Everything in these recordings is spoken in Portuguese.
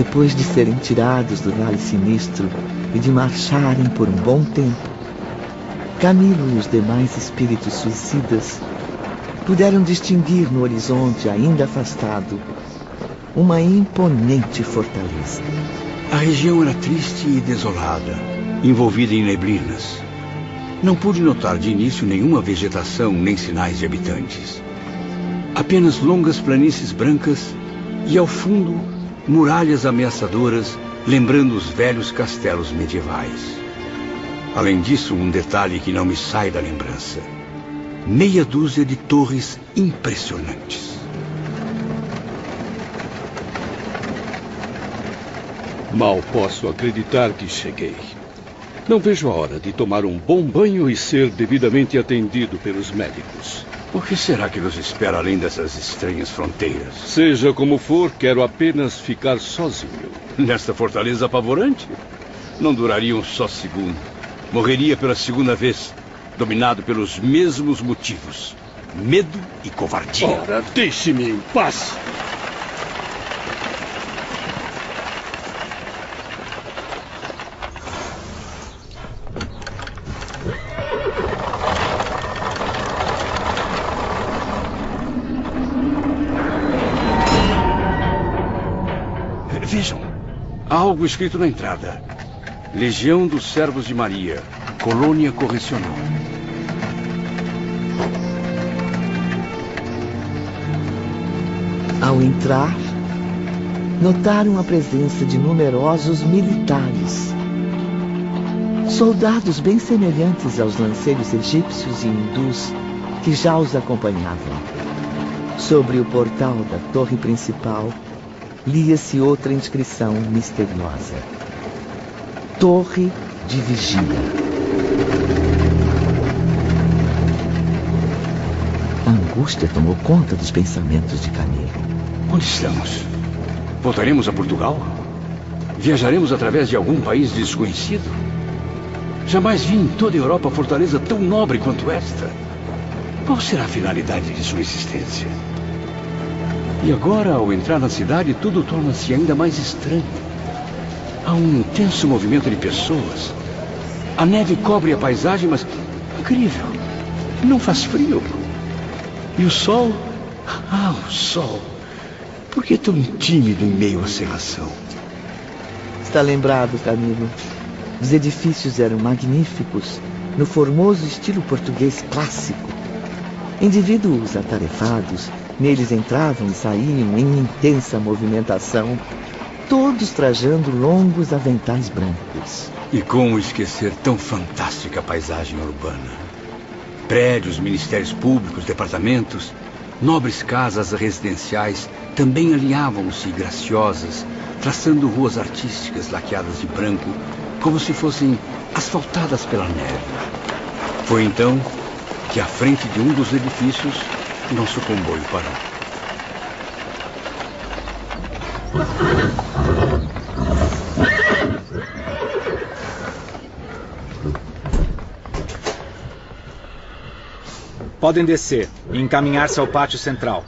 Depois de serem tirados do Vale Sinistro e de marcharem por um bom tempo, Camilo e os demais espíritos suicidas puderam distinguir no horizonte ainda afastado uma imponente fortaleza. A região era triste e desolada, envolvida em neblinas. Não pude notar de início nenhuma vegetação nem sinais de habitantes. Apenas longas planícies brancas e, ao fundo, muralhas ameaçadoras, lembrando os velhos castelos medievais. Além disso, um detalhe que não me sai da lembrança: meia dúzia de torres impressionantes. Mal posso acreditar que cheguei. Não vejo a hora de tomar um bom banho e ser devidamente atendido pelos médicos. O que será que nos espera além dessas estranhas fronteiras? Seja como for, quero apenas ficar sozinho. Nesta fortaleza apavorante? Não duraria um só segundo. Morreria pela segunda vez, dominado pelos mesmos motivos: medo e covardia. Ora, deixe-me em paz! Vejam, há algo escrito na entrada: Legião dos Servos de Maria, Colônia Correcional. Ao entrar, notaram a presença de numerosos militares. Soldados bem semelhantes aos lanceiros egípcios e hindus que já os acompanhavam. Sobre o portal da torre principal, lia-se outra inscrição misteriosa: Torre de Vigia. A angústia tomou conta dos pensamentos de Camilo. Onde estamos? Voltaremos a Portugal? Viajaremos através de algum país desconhecido? Jamais vi em toda a Europa fortaleza tão nobre quanto esta. Qual será a finalidade de sua existência? E agora, ao entrar na cidade, tudo torna-se ainda mais estranho. Há um intenso movimento de pessoas. A neve cobre a paisagem, mas, incrível, não faz frio. E o sol? Ah, o sol. Por que tão tímido em meio à cerração? Está lembrado, Camilo. Os edifícios eram magníficos, no formoso estilo português clássico. Indivíduos atarefados, neles entravam e saíam em intensa movimentação, todos trajando longos aventais brancos. E como esquecer tão fantástica paisagem urbana? Prédios, ministérios públicos, departamentos, nobres casas residenciais também alinhavam-se graciosas, traçando ruas artísticas laqueadas de branco, como se fossem asfaltadas pela neve. Foi então que, à frente de um dos edifícios, nosso comboio parou. Podem descer e encaminhar-se ao pátio central.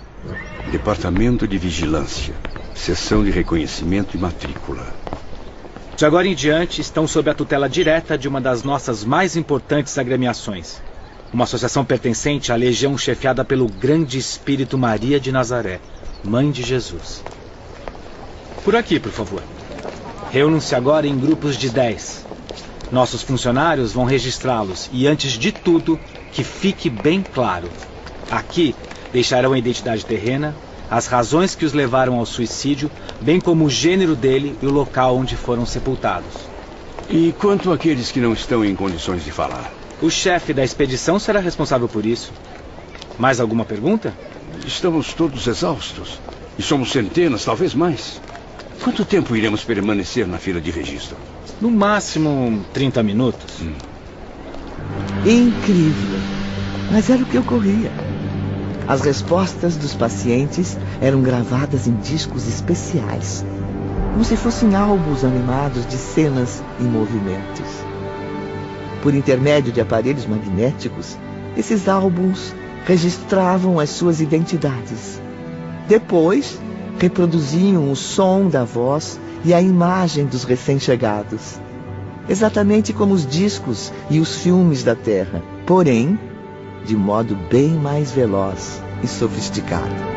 Departamento de Vigilância, Seção de Reconhecimento e Matrícula. De agora em diante, estão sob a tutela direta de uma das nossas mais importantes agremiações. Uma associação pertencente à legião chefiada pelo grande espírito Maria de Nazaré, Mãe de Jesus. Por aqui, por favor. Reúnam-se agora em grupos de 10. Nossos funcionários vão registrá-los e, antes de tudo, que fique bem claro: aqui deixarão a identidade terrena, as razões que os levaram ao suicídio, bem como o gênero dele e o local onde foram sepultados. E quanto àqueles que não estão em condições de falar? O chefe da expedição será responsável por isso. Mais alguma pergunta? Estamos todos exaustos. E somos centenas, talvez mais. Quanto tempo iremos permanecer na fila de registro? No máximo 30 minutos. Incrível! Mas era o que ocorria. As respostas dos pacientes eram gravadas em discos especiais, como se fossem álbuns animados de cenas e movimentos. Por intermédio de aparelhos magnéticos, esses álbuns registravam as suas identidades. Depois, reproduziam o som da voz e a imagem dos recém-chegados. Exatamente como os discos e os filmes da Terra, porém, de modo bem mais veloz e sofisticado.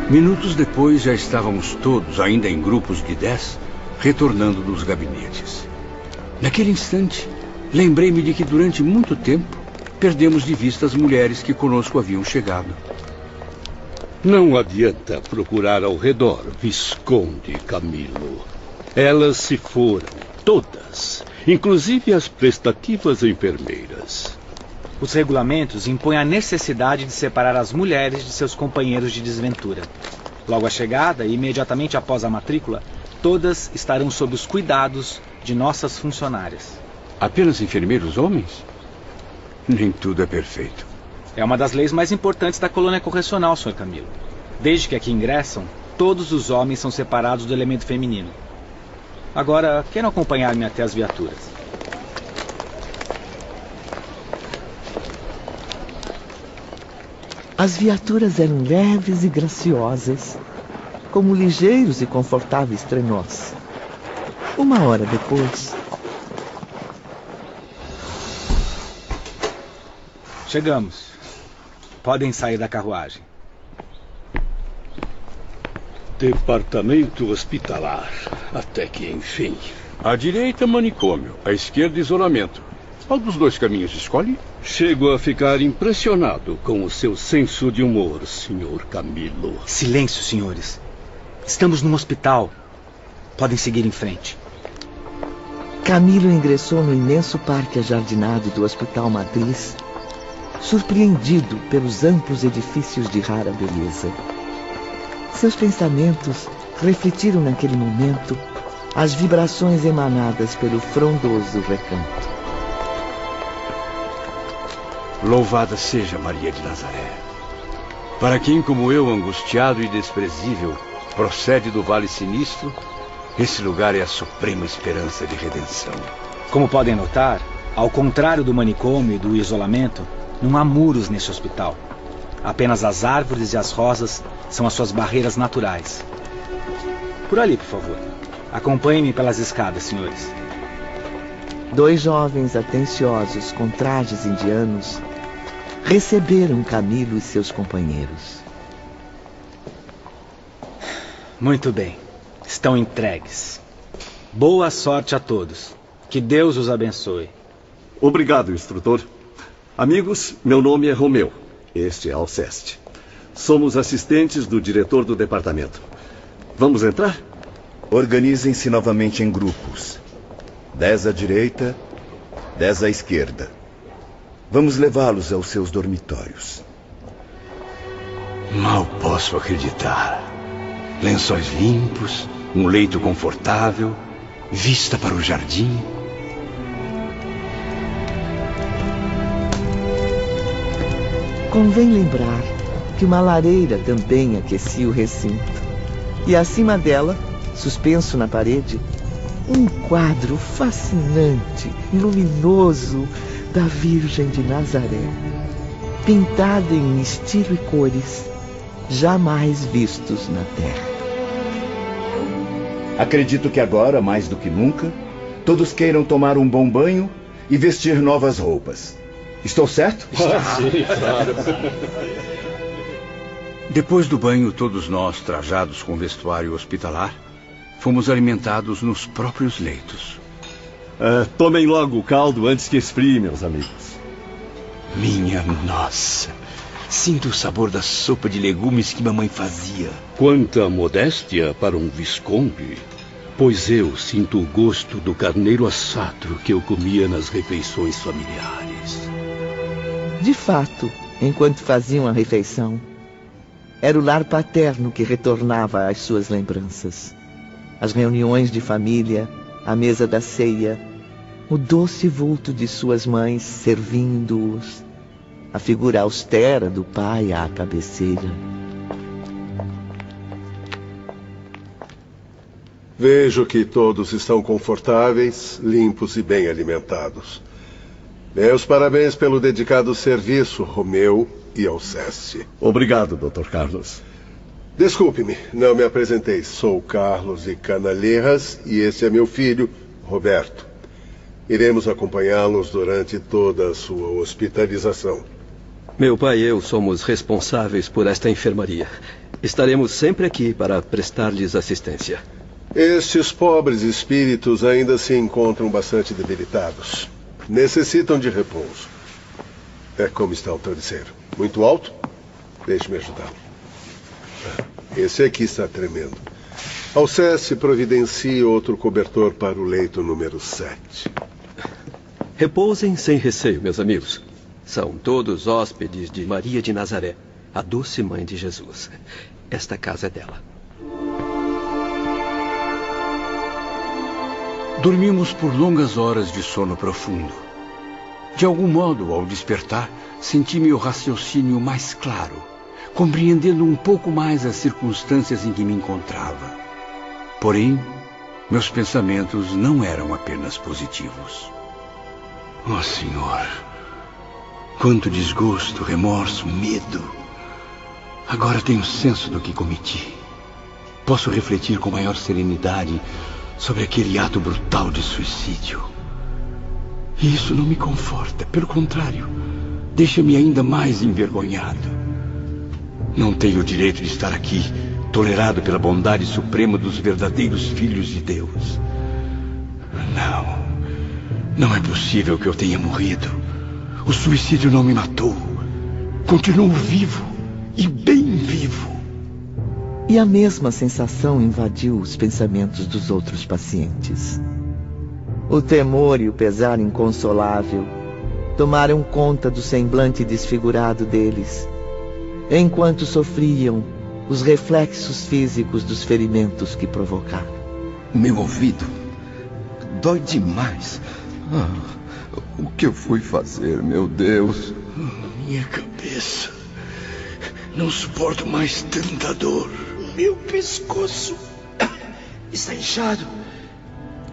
Minutos depois, já estávamos todos, ainda em grupos de 10, retornando dos gabinetes. Naquele instante, lembrei-me de que durante muito tempo perdemos de vista as mulheres que conosco haviam chegado. Não adianta procurar ao redor, Visconde Camilo. Elas se foram, todas, inclusive as prestativas enfermeiras. Os regulamentos impõem a necessidade de separar as mulheres de seus companheiros de desventura. Logo à chegada e imediatamente após a matrícula, todas estarão sob os cuidados de nossas funcionárias. Apenas enfermeiros homens? Nem tudo é perfeito. É uma das leis mais importantes da colônia correcional, Sr. Camilo. Desde que aqui ingressam, todos os homens são separados do elemento feminino. Agora, queiram acompanhar-me até as viaturas. As viaturas eram leves e graciosas, como ligeiros e confortáveis trenós. Uma hora depois... Chegamos. Podem sair da carruagem. Departamento hospitalar. Até que enfim. À direita, manicômio. À esquerda, isolamento. Qual dos dois caminhos escolhe? Chego a ficar impressionado com o seu senso de humor, Sr. Camilo. Silêncio, senhores. Estamos num hospital. Podem seguir em frente. Camilo ingressou no imenso parque ajardinado do Hospital Matriz, surpreendido pelos amplos edifícios de rara beleza. Seus pensamentos refletiram naquele momento as vibrações emanadas pelo frondoso recanto. Louvada seja Maria de Nazaré. Para quem como eu, angustiado e desprezível, procede do Vale Sinistro, esse lugar é a suprema esperança de redenção. Como podem notar, ao contrário do manicômio e do isolamento, não há muros nesse hospital. Apenas as árvores e as rosas são as suas barreiras naturais. Por ali, por favor. Acompanhem-me pelas escadas, senhores. 2 jovens atenciosos com trajes indianos receberam Camilo e seus companheiros. Muito bem. Estão entregues. Boa sorte a todos. Que Deus os abençoe. Obrigado, instrutor. Amigos, meu nome é Romeu. Este é Alceste. Somos assistentes do diretor do departamento. Vamos entrar? Organizem-se novamente em grupos. 10 à direita, 10 à esquerda. Vamos levá-los aos seus dormitórios. Mal posso acreditar. Lençóis limpos, um leito confortável, vista para o jardim. Convém lembrar que uma lareira também aquecia o recinto. E acima dela, suspenso na parede, um quadro fascinante, luminoso, da Virgem de Nazaré, pintado em estilo e cores jamais vistos na Terra. Acredito que agora, mais do que nunca, todos queiram tomar um bom banho e vestir novas roupas. Estou certo? Sim, claro. Depois do banho, todos nós, trajados com vestuário hospitalar, fomos alimentados nos próprios leitos. Tomem logo o caldo antes que esfrie, meus amigos. Minha nossa! Sinto o sabor da sopa de legumes que mamãe fazia. Quanta modéstia para um visconde, pois eu sinto o gosto do carneiro assado que eu comia nas refeições familiares. De fato, enquanto faziam a refeição, era o lar paterno que retornava às suas lembranças. As reuniões de família, a mesa da ceia, o doce vulto de suas mães servindo-os, a figura austera do pai à cabeceira. Vejo que todos estão confortáveis, limpos e bem alimentados. Meus parabéns pelo dedicado serviço, Romeu e Alceste. Obrigado, Dr. Carlos. Desculpe-me, não me apresentei. Sou Carlos e Canalejas e esse é meu filho, Roberto. Iremos acompanhá-los durante toda a sua hospitalização. Meu pai e eu somos responsáveis por esta enfermaria. Estaremos sempre aqui para prestar-lhes assistência. Estes pobres espíritos ainda se encontram bastante debilitados. Necessitam de repouso. É como está o travesseiro. Muito alto? Deixe-me ajudá-lo. Esse aqui está tremendo. Alceste, providencie outro cobertor para o leito número 7. Repousem sem receio, meus amigos. São todos hóspedes de Maria de Nazaré, a doce mãe de Jesus. Esta casa é dela. Dormimos por longas horas de sono profundo. De algum modo, ao despertar, senti meu raciocínio mais claro, compreendendo um pouco mais as circunstâncias em que me encontrava. Porém, meus pensamentos não eram apenas positivos. Oh, Senhor, quanto desgosto, remorso, medo. Agora tenho senso do que cometi. Posso refletir com maior serenidade sobre aquele ato brutal de suicídio. E isso não me conforta, pelo contrário, deixa-me ainda mais envergonhado. Não tenho o direito de estar aqui, tolerado pela bondade suprema dos verdadeiros filhos de Deus. Não é possível que eu tenha morrido. O suicídio não me matou. Continuo vivo, e bem vivo. E a mesma sensação invadiu os pensamentos dos outros pacientes. O temor e o pesar inconsolável tomaram conta do semblante desfigurado deles, enquanto sofriam os reflexos físicos dos ferimentos que provocaram. Meu ouvido dói demais. O que eu fui fazer, meu Deus? Minha cabeça. Não suporto mais tanta dor. Meu pescoço está inchado.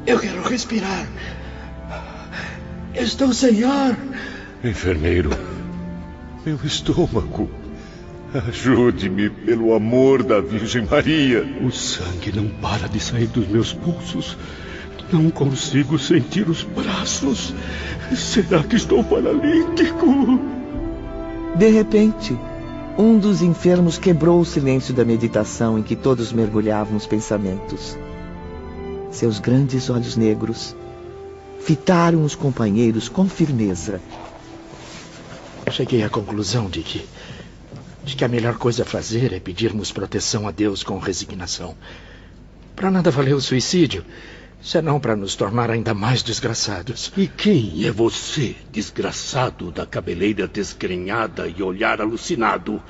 Eu quero respirar. Estou sem ar. Enfermeiro, meu estômago. Ajude-me pelo amor da Virgem Maria. O sangue não para de sair dos meus pulsos. Não consigo sentir os braços. Será que estou paralítico? De repente, um dos enfermos quebrou o silêncio da meditação em que todos mergulhavam os pensamentos. Seus grandes olhos negros fitaram os companheiros com firmeza. Cheguei à conclusão de que a melhor coisa a fazer é pedirmos proteção a Deus com resignação. Para nada valeu o suicídio, senão para nos tornar ainda mais desgraçados. E quem é você, desgraçado da cabeleira desgrenhada e olhar alucinado?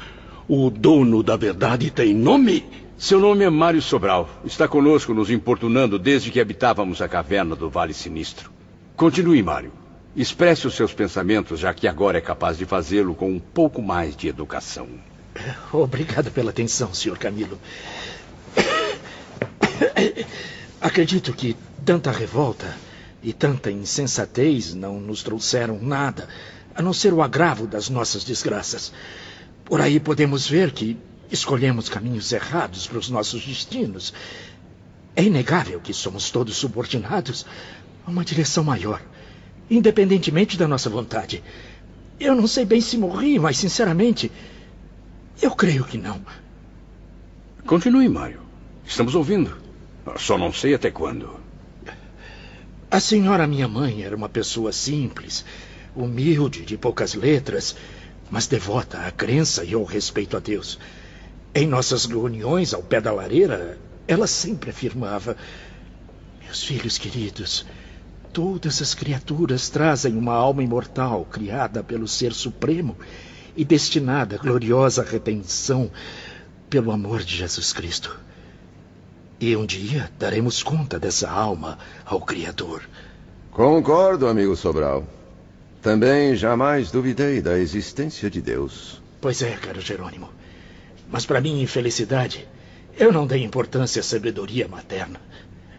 O dono da verdade tem nome? Seu nome é Mário Sobral. Está conosco nos importunando desde que habitávamos a caverna do Vale Sinistro. Continue, Mário. Expresse os seus pensamentos, já que agora é capaz de fazê-lo com um pouco mais de educação. Obrigado pela atenção, Sr. Camilo. Acredito que tanta revolta e tanta insensatez não nos trouxeram nada, a não ser o agravo das nossas desgraças. Por aí podemos ver que escolhemos caminhos errados para os nossos destinos. É inegável que somos todos subordinados a uma direção maior, independentemente da nossa vontade. Eu não sei bem se morri, mas, sinceramente, eu creio que não. Continue, Mário. Estamos ouvindo. Só não sei até quando. A senhora, minha mãe, era uma pessoa simples, humilde, de poucas letras, mas devota à crença e ao respeito a Deus. Em nossas reuniões ao pé da lareira, ela sempre afirmava: meus filhos queridos, todas as criaturas trazem uma alma imortal criada pelo Ser Supremo e destinada à gloriosa redenção pelo amor de Jesus Cristo. E um dia daremos conta dessa alma ao Criador. Concordo, amigo Sobral. Também jamais duvidei da existência de Deus. Pois é, caro Jerônimo. Mas para minha infelicidade, eu não dei importância à sabedoria materna.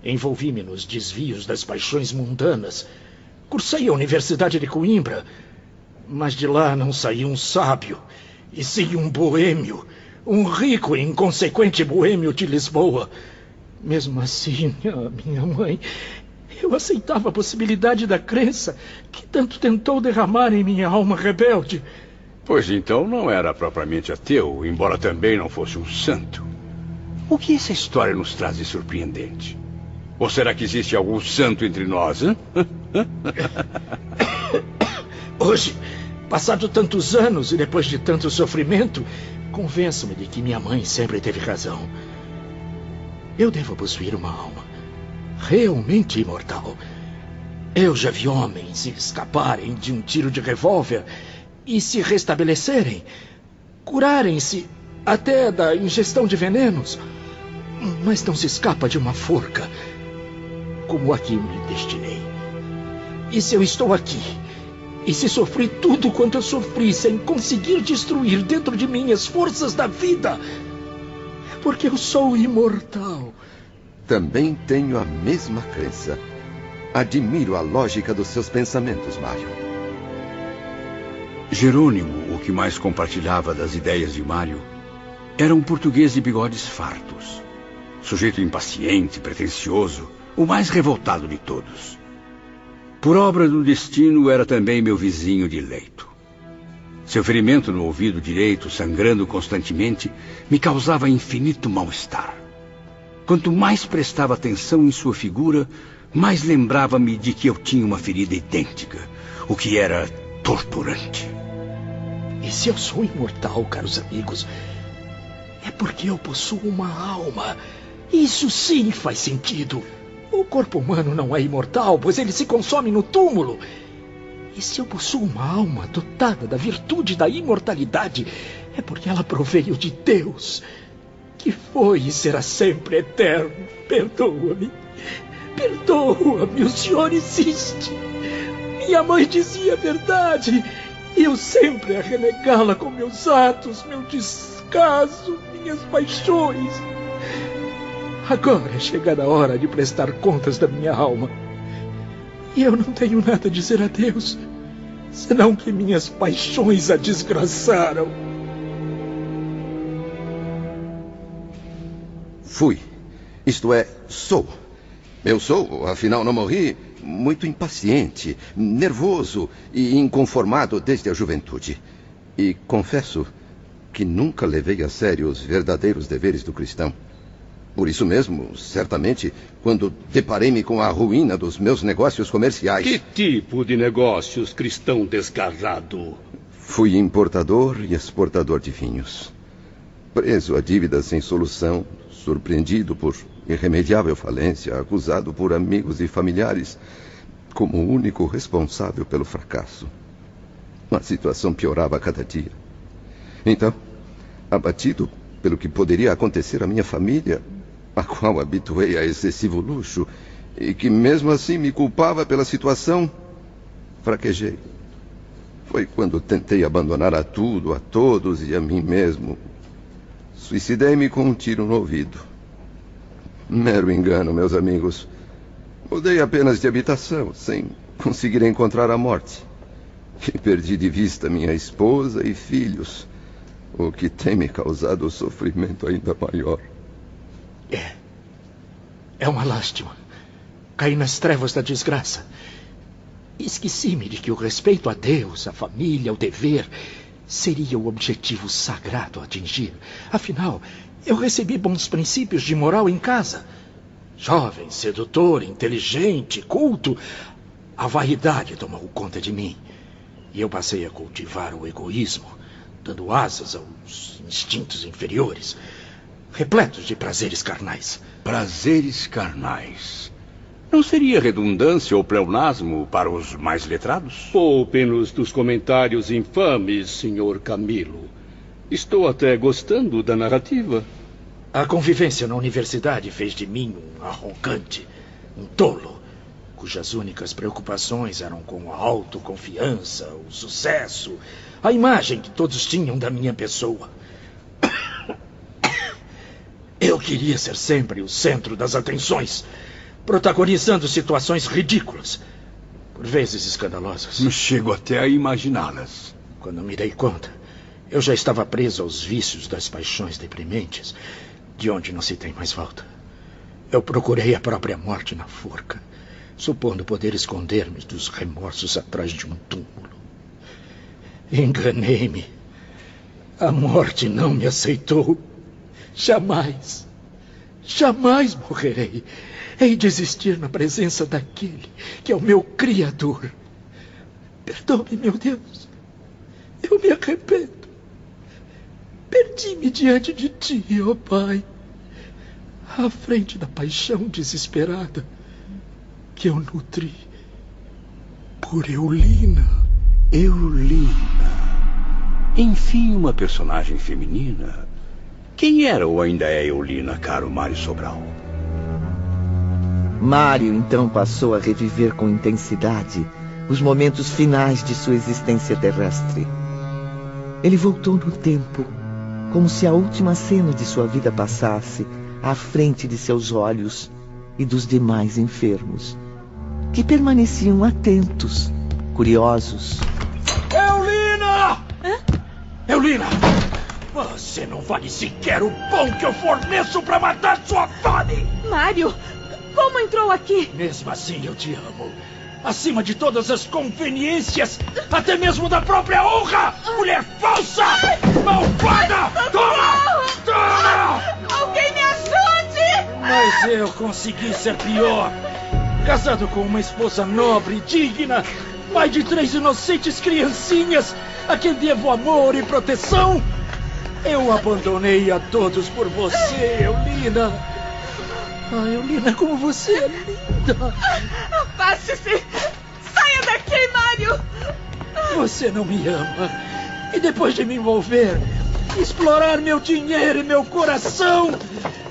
Envolvi-me nos desvios das paixões mundanas, Cursei a Universidade de Coimbra, mas de lá não saiu um sábio, e sim um boêmio, um rico e inconsequente boêmio de Lisboa. Mesmo assim, minha mãe, eu aceitava a possibilidade da crença que tanto tentou derramar em minha alma rebelde. Pois então não era propriamente ateu, embora também não fosse um santo. O que essa história nos traz de surpreendente? Ou será que existe algum santo entre nós, hein? Hoje, passado tantos anos e depois de tanto sofrimento, convenço-me de que minha mãe sempre teve razão. Eu devo possuir uma alma realmente imortal. Eu já vi homens escaparem de um tiro de revólver e se restabelecerem, curarem-se até da ingestão de venenos, mas não se escapa de uma forca, como a que me destinei. E se eu estou aqui, e se sofri tudo quanto eu sofri sem conseguir destruir dentro de mim as forças da vida, é porque eu sou imortal. Também tenho a mesma crença. Admiro a lógica dos seus pensamentos, Mário. Jerônimo, o que mais compartilhava das ideias de Mário, era um português de bigodes fartos. Sujeito impaciente, pretensioso, o mais revoltado de todos. Por obra do destino, era também meu vizinho de leito. Seu ferimento no ouvido direito, sangrando constantemente, me causava infinito mal-estar. Quanto mais prestava atenção em sua figura, mais lembrava-me de que eu tinha uma ferida idêntica, o que era torturante. E se eu sou imortal, caros amigos, é porque eu possuo uma alma. Isso sim faz sentido. O corpo humano não é imortal, pois ele se consome no túmulo. E se eu possuo uma alma dotada da virtude da imortalidade, é porque ela proveio de Deus, que foi e será sempre eterno. Perdoa-me. Perdoa-me, o senhor insiste. Minha mãe dizia a verdade, e eu sempre a renegá-la com meus atos, meu descaso, minhas paixões. Agora é chegada a hora de prestar contas da minha alma. E eu não tenho nada a dizer a Deus, senão que minhas paixões a desgraçaram. Fui. Isto é, sou. Eu sou, afinal não morri, muito impaciente, nervoso e inconformado desde a juventude. E confesso que nunca levei a sério os verdadeiros deveres do cristão. Por isso mesmo, certamente, quando deparei-me com a ruína dos meus negócios comerciais... Que tipo de negócios, cristão desgarrado? Fui importador e exportador de vinhos. Preso a dívidas sem solução, surpreendido por irremediável falência, acusado por amigos e familiares como o único responsável pelo fracasso. A situação piorava a cada dia. Então, abatido pelo que poderia acontecer à minha família, a qual habituei a excessivo luxo, e que mesmo assim me culpava pela situação, fraquejei. Foi quando tentei abandonar a tudo, a todos e a mim mesmo. Suicidei-me com um tiro no ouvido. Mero engano, meus amigos. Mudei apenas de habitação, sem conseguir encontrar a morte. E perdi de vista minha esposa e filhos, o que tem me causado sofrimento ainda maior. É uma lástima. Caí nas trevas da desgraça. Esqueci-me de que o respeito a Deus, a família, o dever, seria o objetivo sagrado a atingir. Afinal, eu recebi bons princípios de moral em casa. Jovem, sedutor, inteligente, culto, a vaidade tomou conta de mim. E eu passei a cultivar o egoísmo, dando asas aos instintos inferiores, repletos de prazeres carnais. Prazeres carnais. Não seria redundância ou pleonasmo para os mais letrados? Poupe-nos dos comentários infames, Sr. Camilo. Estou até gostando da narrativa. A convivência na universidade fez de mim um arrogante, um tolo, cujas únicas preocupações eram com a autoconfiança, o sucesso, a imagem que todos tinham da minha pessoa. Eu queria ser sempre o centro das atenções, protagonizando situações ridículas. por vezes escandalosas. Chego até a imaginá-las. Quando me dei conta, eu já estava preso aos vícios das paixões deprimentes, de onde não se tem mais volta. Eu procurei a própria morte na forca, supondo poder esconder-me dos remorsos atrás de um túmulo. Enganei-me. A morte não me aceitou. Jamais, jamais morrerei. Hei de existir na presença daquele que é o meu Criador. Perdoe-me, meu Deus. Eu me arrependo. Perdi-me diante de ti, ó Pai, à frente da paixão desesperada que eu nutri por Eulina. Eulina. Enfim, uma personagem feminina. Quem era ou ainda é Eulina, caro Mário Sobral? Mário então passou a reviver com intensidade os momentos finais de sua existência terrestre. Ele voltou no tempo, como se a última cena de sua vida passasse à frente de seus olhos e dos demais enfermos, que permaneciam atentos, curiosos. Eulina! Eulina! Você não vale sequer o pão que eu forneço para matar sua fome! Mário, como entrou aqui? Mesmo assim eu te amo. Acima de todas as conveniências, até mesmo da própria honra! Mulher falsa! Malvada! Toma! Toma! Alguém me ajude! Mas eu consegui ser pior. Casado com uma esposa nobre e digna, mãe de 3 inocentes criancinhas, a quem devo amor e proteção, eu abandonei a todos por você, Eulina. Ah, Eulina, como você é linda. Afaste-se! Saia daqui, Mário! Você não me ama. E depois de me envolver, explorar meu dinheiro e meu coração,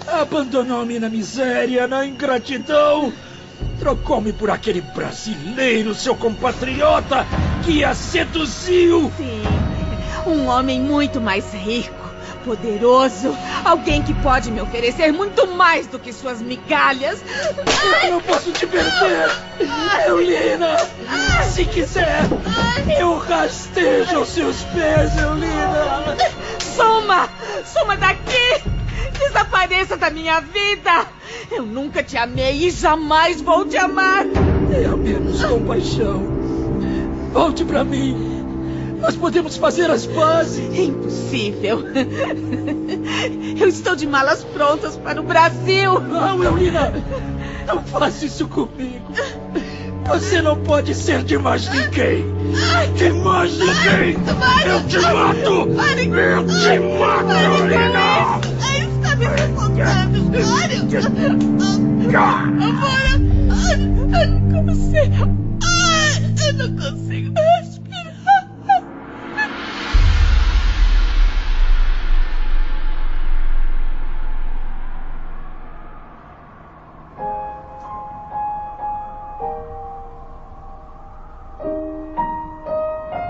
abandonou-me na miséria, na ingratidão. Trocou-me por aquele brasileiro, seu compatriota, que a seduziu. Sim, um homem muito mais rico, poderoso, alguém que pode me oferecer muito mais do que suas migalhas. Eu não posso te perder, Eulina. Se quiser, eu rastejo aos seus pés, Eulina. Suma! Suma daqui! Desapareça da minha vida! Eu nunca te amei e jamais vou te amar! Tenha menos compaixão. Volte pra mim. Nós podemos fazer as pazes. Impossível. Eu estou de malas prontas para o Brasil. Não, Eulina. Não faça isso comigo. Você não pode ser de mais ninguém. De mais ninguém. Eu te mato. Eu te mato, Eulina. Está me sufocando, Mário. Agora, eu não consigo. Eu não consigo respirar.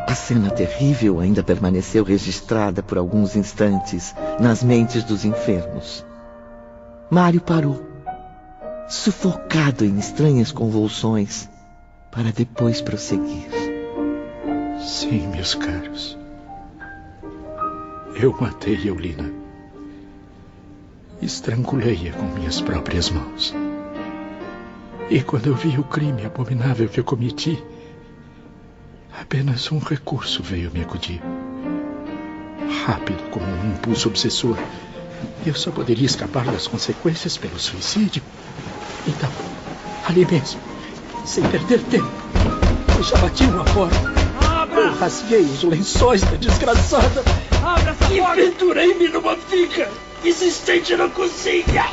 A cena terrível ainda permaneceu registrada por alguns instantes nas mentes dos enfermos. Mário parou, sufocado em estranhas convulsões, para depois prosseguir. Sim, meus caros. Eu matei Eulina. Estrangulei-a com minhas próprias mãos. E quando eu vi o crime abominável que eu cometi, apenas um recurso veio me acudir. Rápido como um impulso obsessor, eu só poderia escapar das consequências pelo suicídio. Então, ali mesmo, sem perder tempo, eu já bati uma porta. Eu rasguei os lençóis da desgraçada. Abra essa e porta! pendurei-me numa viga existente na cozinha.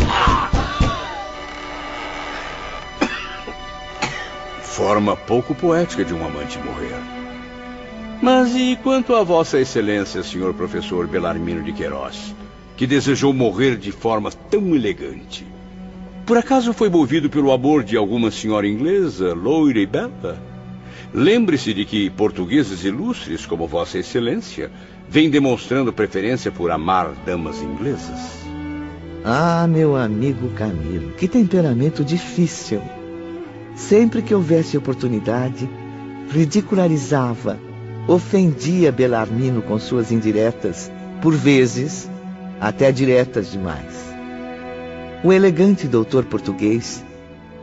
Forma pouco poética de um amante morrer. Mas e quanto a Vossa Excelência, senhor professor Belarmino de Queiroz, que desejou morrer de forma tão elegante? Por acaso foi movido pelo amor de alguma senhora inglesa, loira e bela? Lembre-se de que portugueses ilustres como Vossa Excelência vêm demonstrando preferência por amar damas inglesas. Ah, meu amigo Camilo, que temperamento difícil. Sempre que houvesse oportunidade, ridicularizava, ofendia Bellarmino com suas indiretas, por vezes até diretas demais. O elegante doutor português,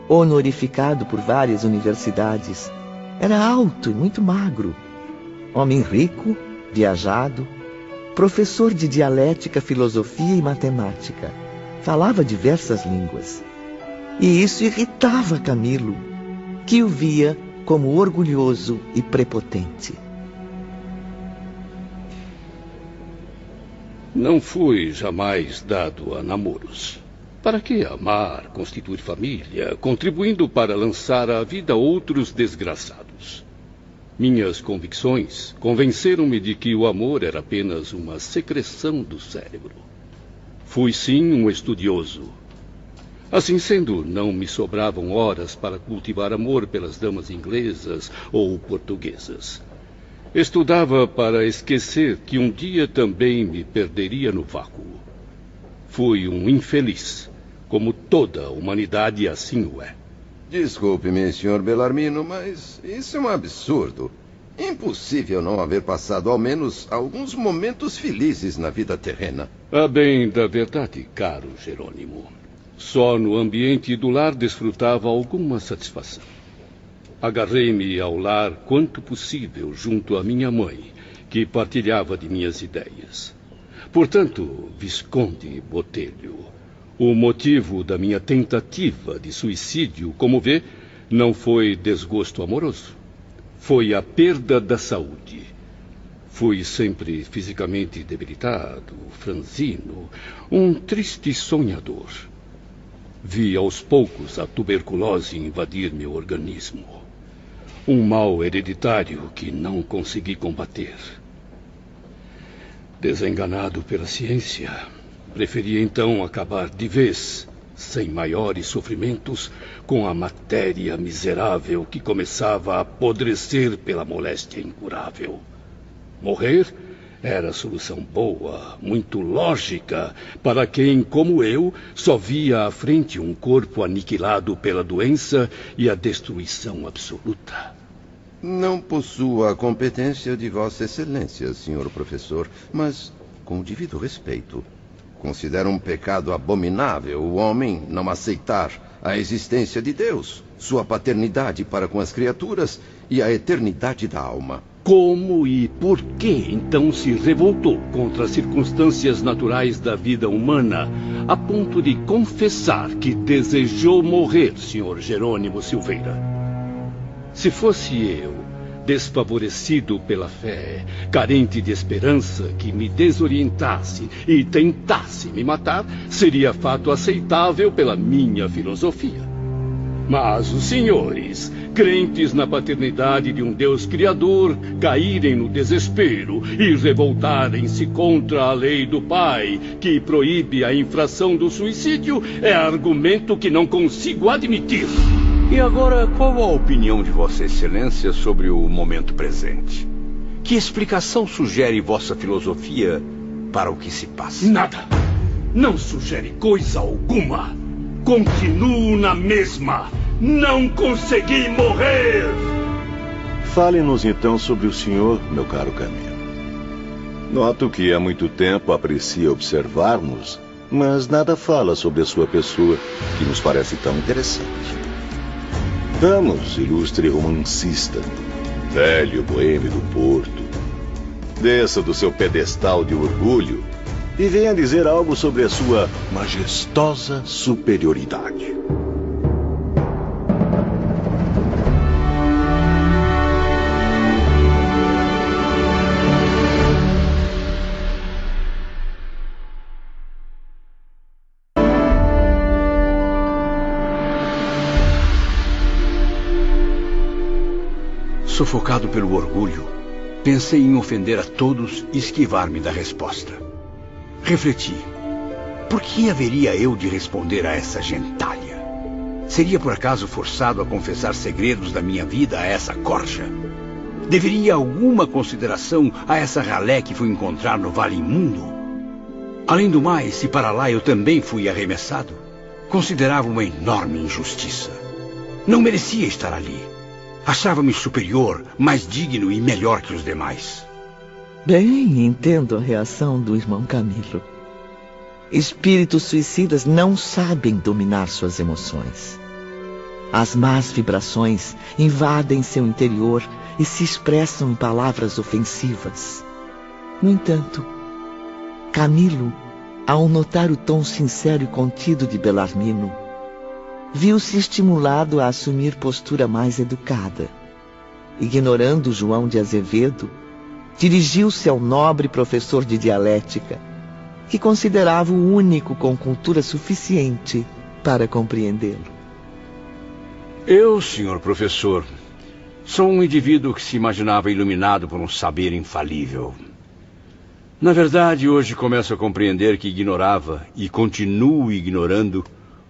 honorificado por várias universidades, era alto e muito magro, homem rico, viajado, professor de dialética, filosofia e matemática. Falava diversas línguas. E isso irritava Camilo, que o via como orgulhoso e prepotente. Não fui jamais dado a namoros. Para que amar, constituir família, contribuindo para lançar à vida outros desgraçados? Minhas convicções convenceram-me de que o amor era apenas uma secreção do cérebro. Fui sim um estudioso. Assim sendo, não me sobravam horas para cultivar amor pelas damas inglesas ou portuguesas. Estudava para esquecer que um dia também me perderia no vácuo. Fui um infeliz, como toda a humanidade assim o é. Desculpe-me, Sr. Bellarmino, mas isso é um absurdo. Impossível não haver passado ao menos alguns momentos felizes na vida terrena. A bem da verdade, caro Jerônimo, só no ambiente do lar desfrutava alguma satisfação. Agarrei-me ao lar quanto possível junto à minha mãe, que partilhava de minhas ideias. Portanto, Visconde Botelho, o motivo da minha tentativa de suicídio, como vê, não foi desgosto amoroso. Foi a perda da saúde. Fui sempre fisicamente debilitado, franzino, um triste sonhador. Vi aos poucos a tuberculose invadir meu organismo. Um mal hereditário que não consegui combater. Desenganado pela ciência, preferi então acabar de vez, sem maiores sofrimentos, com a matéria miserável que começava a apodrecer pela moléstia incurável. Morrer era a solução boa, muito lógica, para quem, como eu, só via à frente um corpo aniquilado pela doença e a destruição absoluta. Não possuo a competência de Vossa Excelência, senhor professor, mas, com o devido respeito, considero um pecado abominável o homem não aceitar a existência de Deus, sua paternidade para com as criaturas e a eternidade da alma. Como e por que, então, se revoltou contra as circunstâncias naturais da vida humana, a ponto de confessar que desejou morrer, Sr. Jerônimo Silveira? Se fosse eu, desfavorecido pela fé, carente de esperança, que me desorientasse e tentasse me matar, seria fato aceitável pela minha filosofia. Mas os senhores, crentes na paternidade de um Deus criador, caírem no desespero e revoltarem-se contra a lei do Pai, que proíbe a infração do suicídio, é argumento que não consigo admitir. E agora, qual a opinião de Vossa Excelência sobre o momento presente? Que explicação sugere vossa filosofia para o que se passa? Nada. Não sugere coisa alguma. Continuo na mesma. Não consegui morrer! Fale-nos então sobre o senhor, meu caro Camilo. Noto que há muito tempo aprecia observar-nos, mas nada fala sobre a sua pessoa, que nos parece tão interessante. Vamos, ilustre romancista, velho boêmio do Porto. Desça do seu pedestal de orgulho e venha dizer algo sobre a sua majestosa superioridade. Sufocado pelo orgulho, pensei em ofender a todos e esquivar-me da resposta. Refleti. Por que haveria eu de responder a essa gentalha? Seria por acaso forçado a confessar segredos da minha vida a essa corja? Deveria alguma consideração a essa ralé que fui encontrar no Vale Imundo? Além do mais, se para lá eu também fui arremessado, considerava uma enorme injustiça. Não merecia estar ali. Achava-me superior, mais digno e melhor que os demais. Bem, entendo a reação do irmão Camilo. Espíritos suicidas não sabem dominar suas emoções. As más vibrações invadem seu interior e se expressam em palavras ofensivas. No entanto, Camilo, ao notar o tom sincero e contido de Belarmino, viu-se estimulado a assumir postura mais educada. Ignorando João de Azevedo, dirigiu-se ao nobre professor de dialética, que considerava o único com cultura suficiente para compreendê-lo. Eu, senhor professor, sou um indivíduo que se imaginava iluminado por um saber infalível. Na verdade, hoje começo a compreender que ignorava e continuo ignorando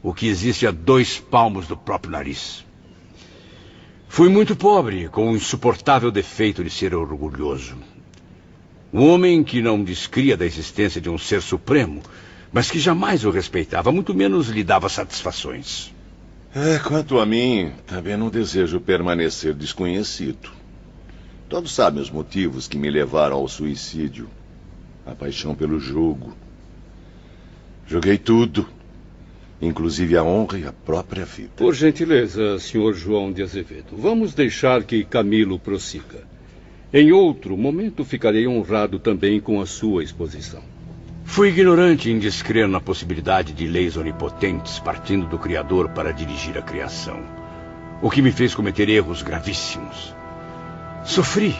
o que existe a 2 palmos do próprio nariz. Fui muito pobre, com o insuportável defeito de ser orgulhoso. Um homem que não descria da existência de um ser supremo, mas que jamais o respeitava, muito menos lhe dava satisfações. Quanto a mim, também não desejo permanecer desconhecido. Todos sabem os motivos que me levaram ao suicídio. A paixão pelo jogo. Joguei tudo, inclusive a honra e a própria vida. Por gentileza, senhor João de Azevedo, vamos deixar que Camilo prossiga. Em outro momento ficarei honrado também com a sua exposição. Fui ignorante em descrer na possibilidade de leis onipotentes partindo do Criador para dirigir a criação, o que me fez cometer erros gravíssimos. Sofri,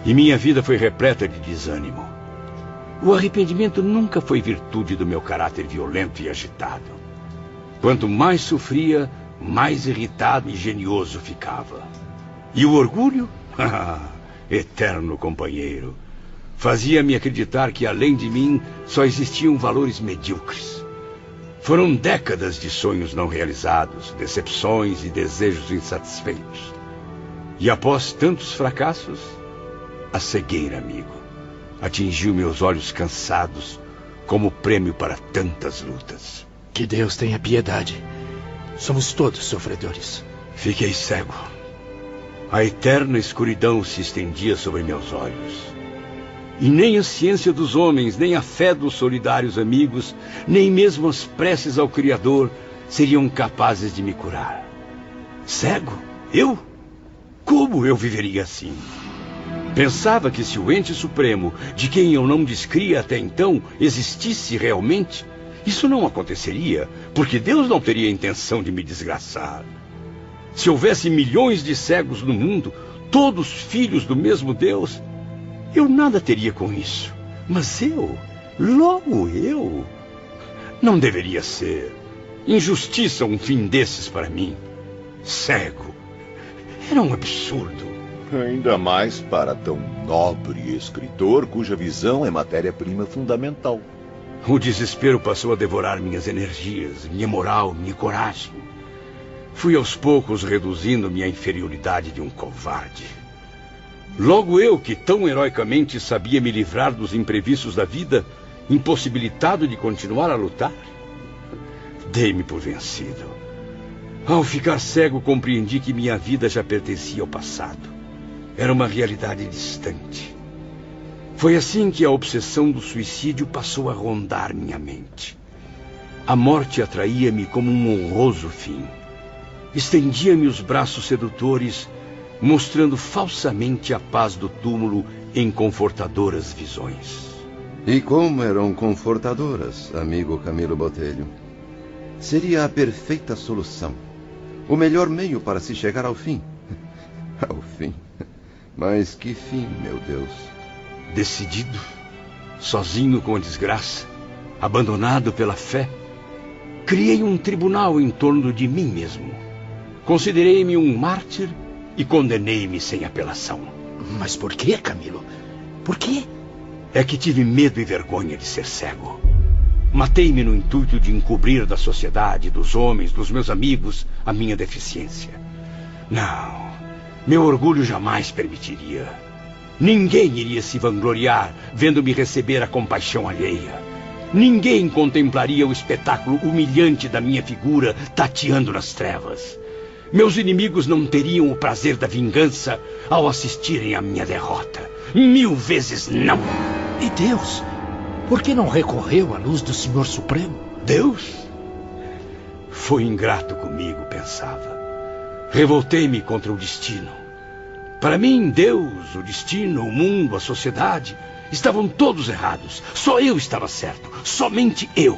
e minha vida foi repleta de desânimo. O arrependimento nunca foi virtude do meu caráter violento e agitado. Quanto mais sofria, mais irritado e genioso ficava. E o orgulho? Eterno companheiro. Fazia-me acreditar que além de mim só existiam valores medíocres. Foram décadas de sonhos não realizados, decepções e desejos insatisfeitos. E após tantos fracassos, a cegueira, amigo, atingiu meus olhos cansados como prêmio para tantas lutas. Que Deus tenha piedade. Somos todos sofredores. Fiquei cego. A eterna escuridão se estendia sobre meus olhos. E nem a ciência dos homens, nem a fé dos solidários amigos, nem mesmo as preces ao Criador seriam capazes de me curar. Cego? Eu? Como eu viveria assim? Pensava que se o ente supremo, de quem eu não descria até então, existisse realmente, isso não aconteceria, porque Deus não teria intenção de me desgraçar. Se houvesse milhões de cegos no mundo, todos filhos do mesmo Deus, eu nada teria com isso. Mas logo eu, não deveria ser. Injustiça um fim desses para mim. Cego. Era um absurdo. Ainda mais para tão nobre escritor cuja visão é matéria-prima fundamental. O desespero passou a devorar minhas energias, minha moral, minha coragem. Fui aos poucos reduzindo minha inferioridade de um covarde. Logo eu, que tão heroicamente sabia me livrar dos imprevistos da vida, impossibilitado de continuar a lutar, dei-me por vencido. Ao ficar cego, compreendi que minha vida já pertencia ao passado. Era uma realidade distante. Foi assim que a obsessão do suicídio passou a rondar minha mente. A morte atraía-me como um honroso fim. Estendia-me os braços sedutores, mostrando falsamente a paz do túmulo em confortadoras visões. E como eram confortadoras, amigo Camilo Botelho. Seria a perfeita solução. O melhor meio para se chegar ao fim. Ao fim. Mas que fim, meu Deus. Decidido, sozinho com a desgraça, abandonado pela fé, criei um tribunal em torno de mim mesmo. Considerei-me um mártir e condenei-me sem apelação. Mas por quê, Camilo? Por quê? É que tive medo e vergonha de ser cego. Matei-me no intuito de encobrir da sociedade, dos homens, dos meus amigos, a minha deficiência. Não, meu orgulho jamais permitiria. Ninguém iria se vangloriar vendo-me receber a compaixão alheia. Ninguém contemplaria o espetáculo humilhante da minha figura tateando nas trevas. Meus inimigos não teriam o prazer da vingança ao assistirem à minha derrota. 1000 vezes não. E Deus? Por que não recorreu à luz do Senhor Supremo? Deus? Foi ingrato comigo, pensava. Revoltei-me contra o destino. Para mim, Deus, o destino, o mundo, a sociedade, estavam todos errados. Só eu estava certo. Somente eu.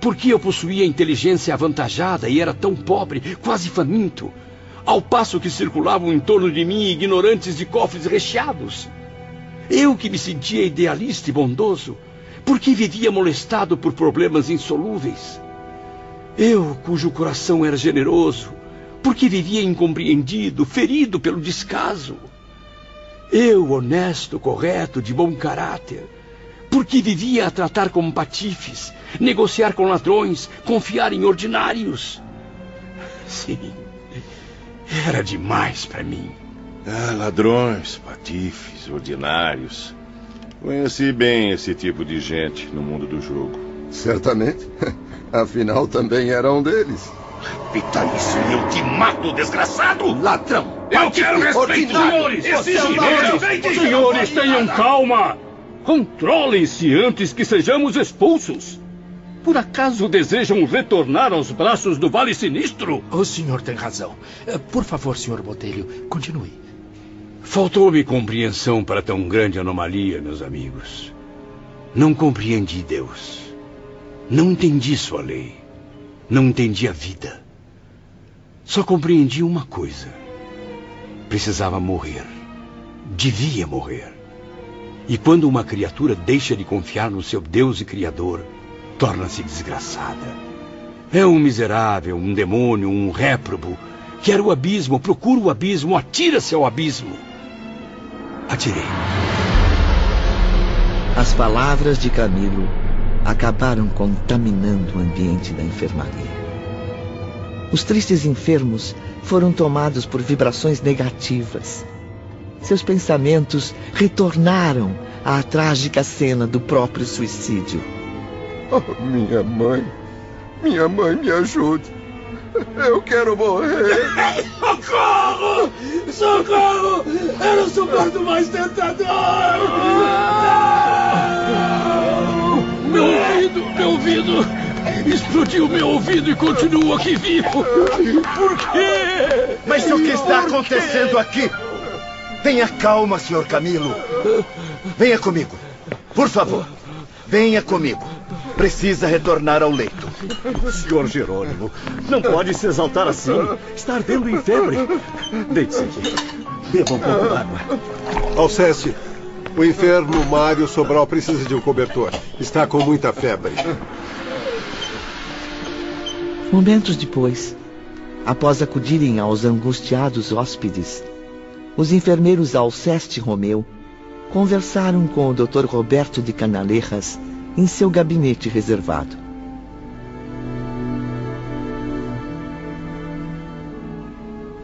Porque eu possuía inteligência avantajada e era tão pobre, quase faminto, ao passo que circulavam em torno de mim ignorantes de cofres recheados. Eu que me sentia idealista e bondoso, porque vivia molestado por problemas insolúveis. Eu, cujo coração era generoso, porque vivia incompreendido, ferido pelo descaso. Eu, honesto, correto, de bom caráter, porque vivia a tratar como patifes, negociar com ladrões, confiar em ordinários. Sim, era demais para mim. Ah, ladrões, patifes, ordinários. Conheci bem esse tipo de gente no mundo do jogo. Certamente. Afinal, também era um deles. Repita isso e eu te mato, desgraçado! Ladrão! Eu quero respeito, senhores! Senhores, tenham calma! Controlem-se antes que sejamos expulsos. Por acaso desejam retornar aos braços do Vale Sinistro? O senhor tem razão. Por favor, senhor Botelho, continue. Faltou-me compreensão para tão grande anomalia, meus amigos. Não compreendi Deus. Não entendi sua lei. Não entendi a vida. Só compreendi uma coisa. Precisava morrer. Devia morrer. E quando uma criatura deixa de confiar no seu Deus e Criador, torna-se desgraçada. É um miserável, um demônio, um réprobo. Quer o abismo, procura o abismo, atira-se ao abismo. Atirei. As palavras de Camilo acabaram contaminando o ambiente da enfermaria. Os tristes enfermos foram tomados por vibrações negativas. Seus pensamentos retornaram à trágica cena do próprio suicídio. Oh, minha mãe, me ajude. Eu quero morrer. Socorro! Socorro! Eu não suporto mais tentador! Meu ouvido! Explodiu meu ouvido e continuo aqui vivo! Por quê? Mas o que está acontecendo aqui? Tenha calma, Sr. Camilo. Venha comigo. Por favor, venha comigo. Precisa retornar ao leito. Senhor Jerônimo, não pode se exaltar assim. Está ardendo em febre. Deite-se aqui. Beba um pouco d'água. Alceste, o enfermo Mário Sobral precisa de um cobertor. Está com muita febre. Momentos depois, após acudirem aos angustiados hóspedes, os enfermeiros Alceste e Romeu conversaram com o Dr. Roberto de Canaleiras em seu gabinete reservado.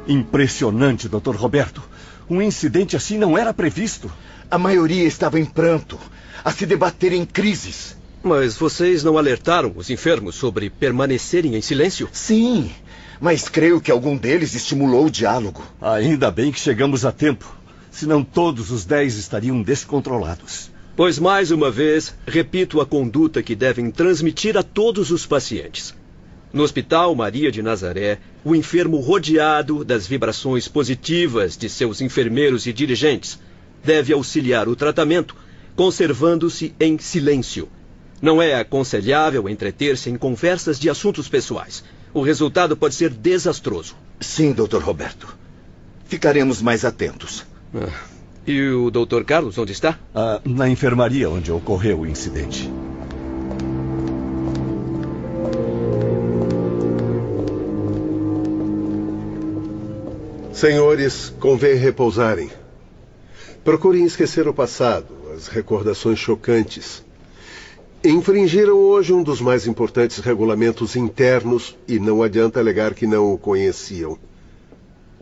Impressionante, Dr. Roberto. Um incidente assim não era previsto. A maioria estava em pranto, a se debater em crises. Mas vocês não alertaram os enfermos sobre permanecerem em silêncio? Sim, mas creio que algum deles estimulou o diálogo. Ainda bem que chegamos a tempo. Senão todos os 10 estariam descontrolados. Pois, mais uma vez, repito a conduta que devem transmitir a todos os pacientes. No Hospital Maria de Nazaré, o enfermo, rodeado das vibrações positivas de seus enfermeiros e dirigentes, deve auxiliar o tratamento, conservando-se em silêncio. Não é aconselhável entreter-se em conversas de assuntos pessoais. O resultado pode ser desastroso. Sim, Dr. Roberto. Ficaremos mais atentos. E o Dr. Carlos, onde está? Na enfermaria onde ocorreu o incidente. Senhores, convém repousarem. Procurem esquecer o passado, as recordações chocantes. Infringiram hoje um dos mais importantes regulamentos internos e não adianta alegar que não o conheciam.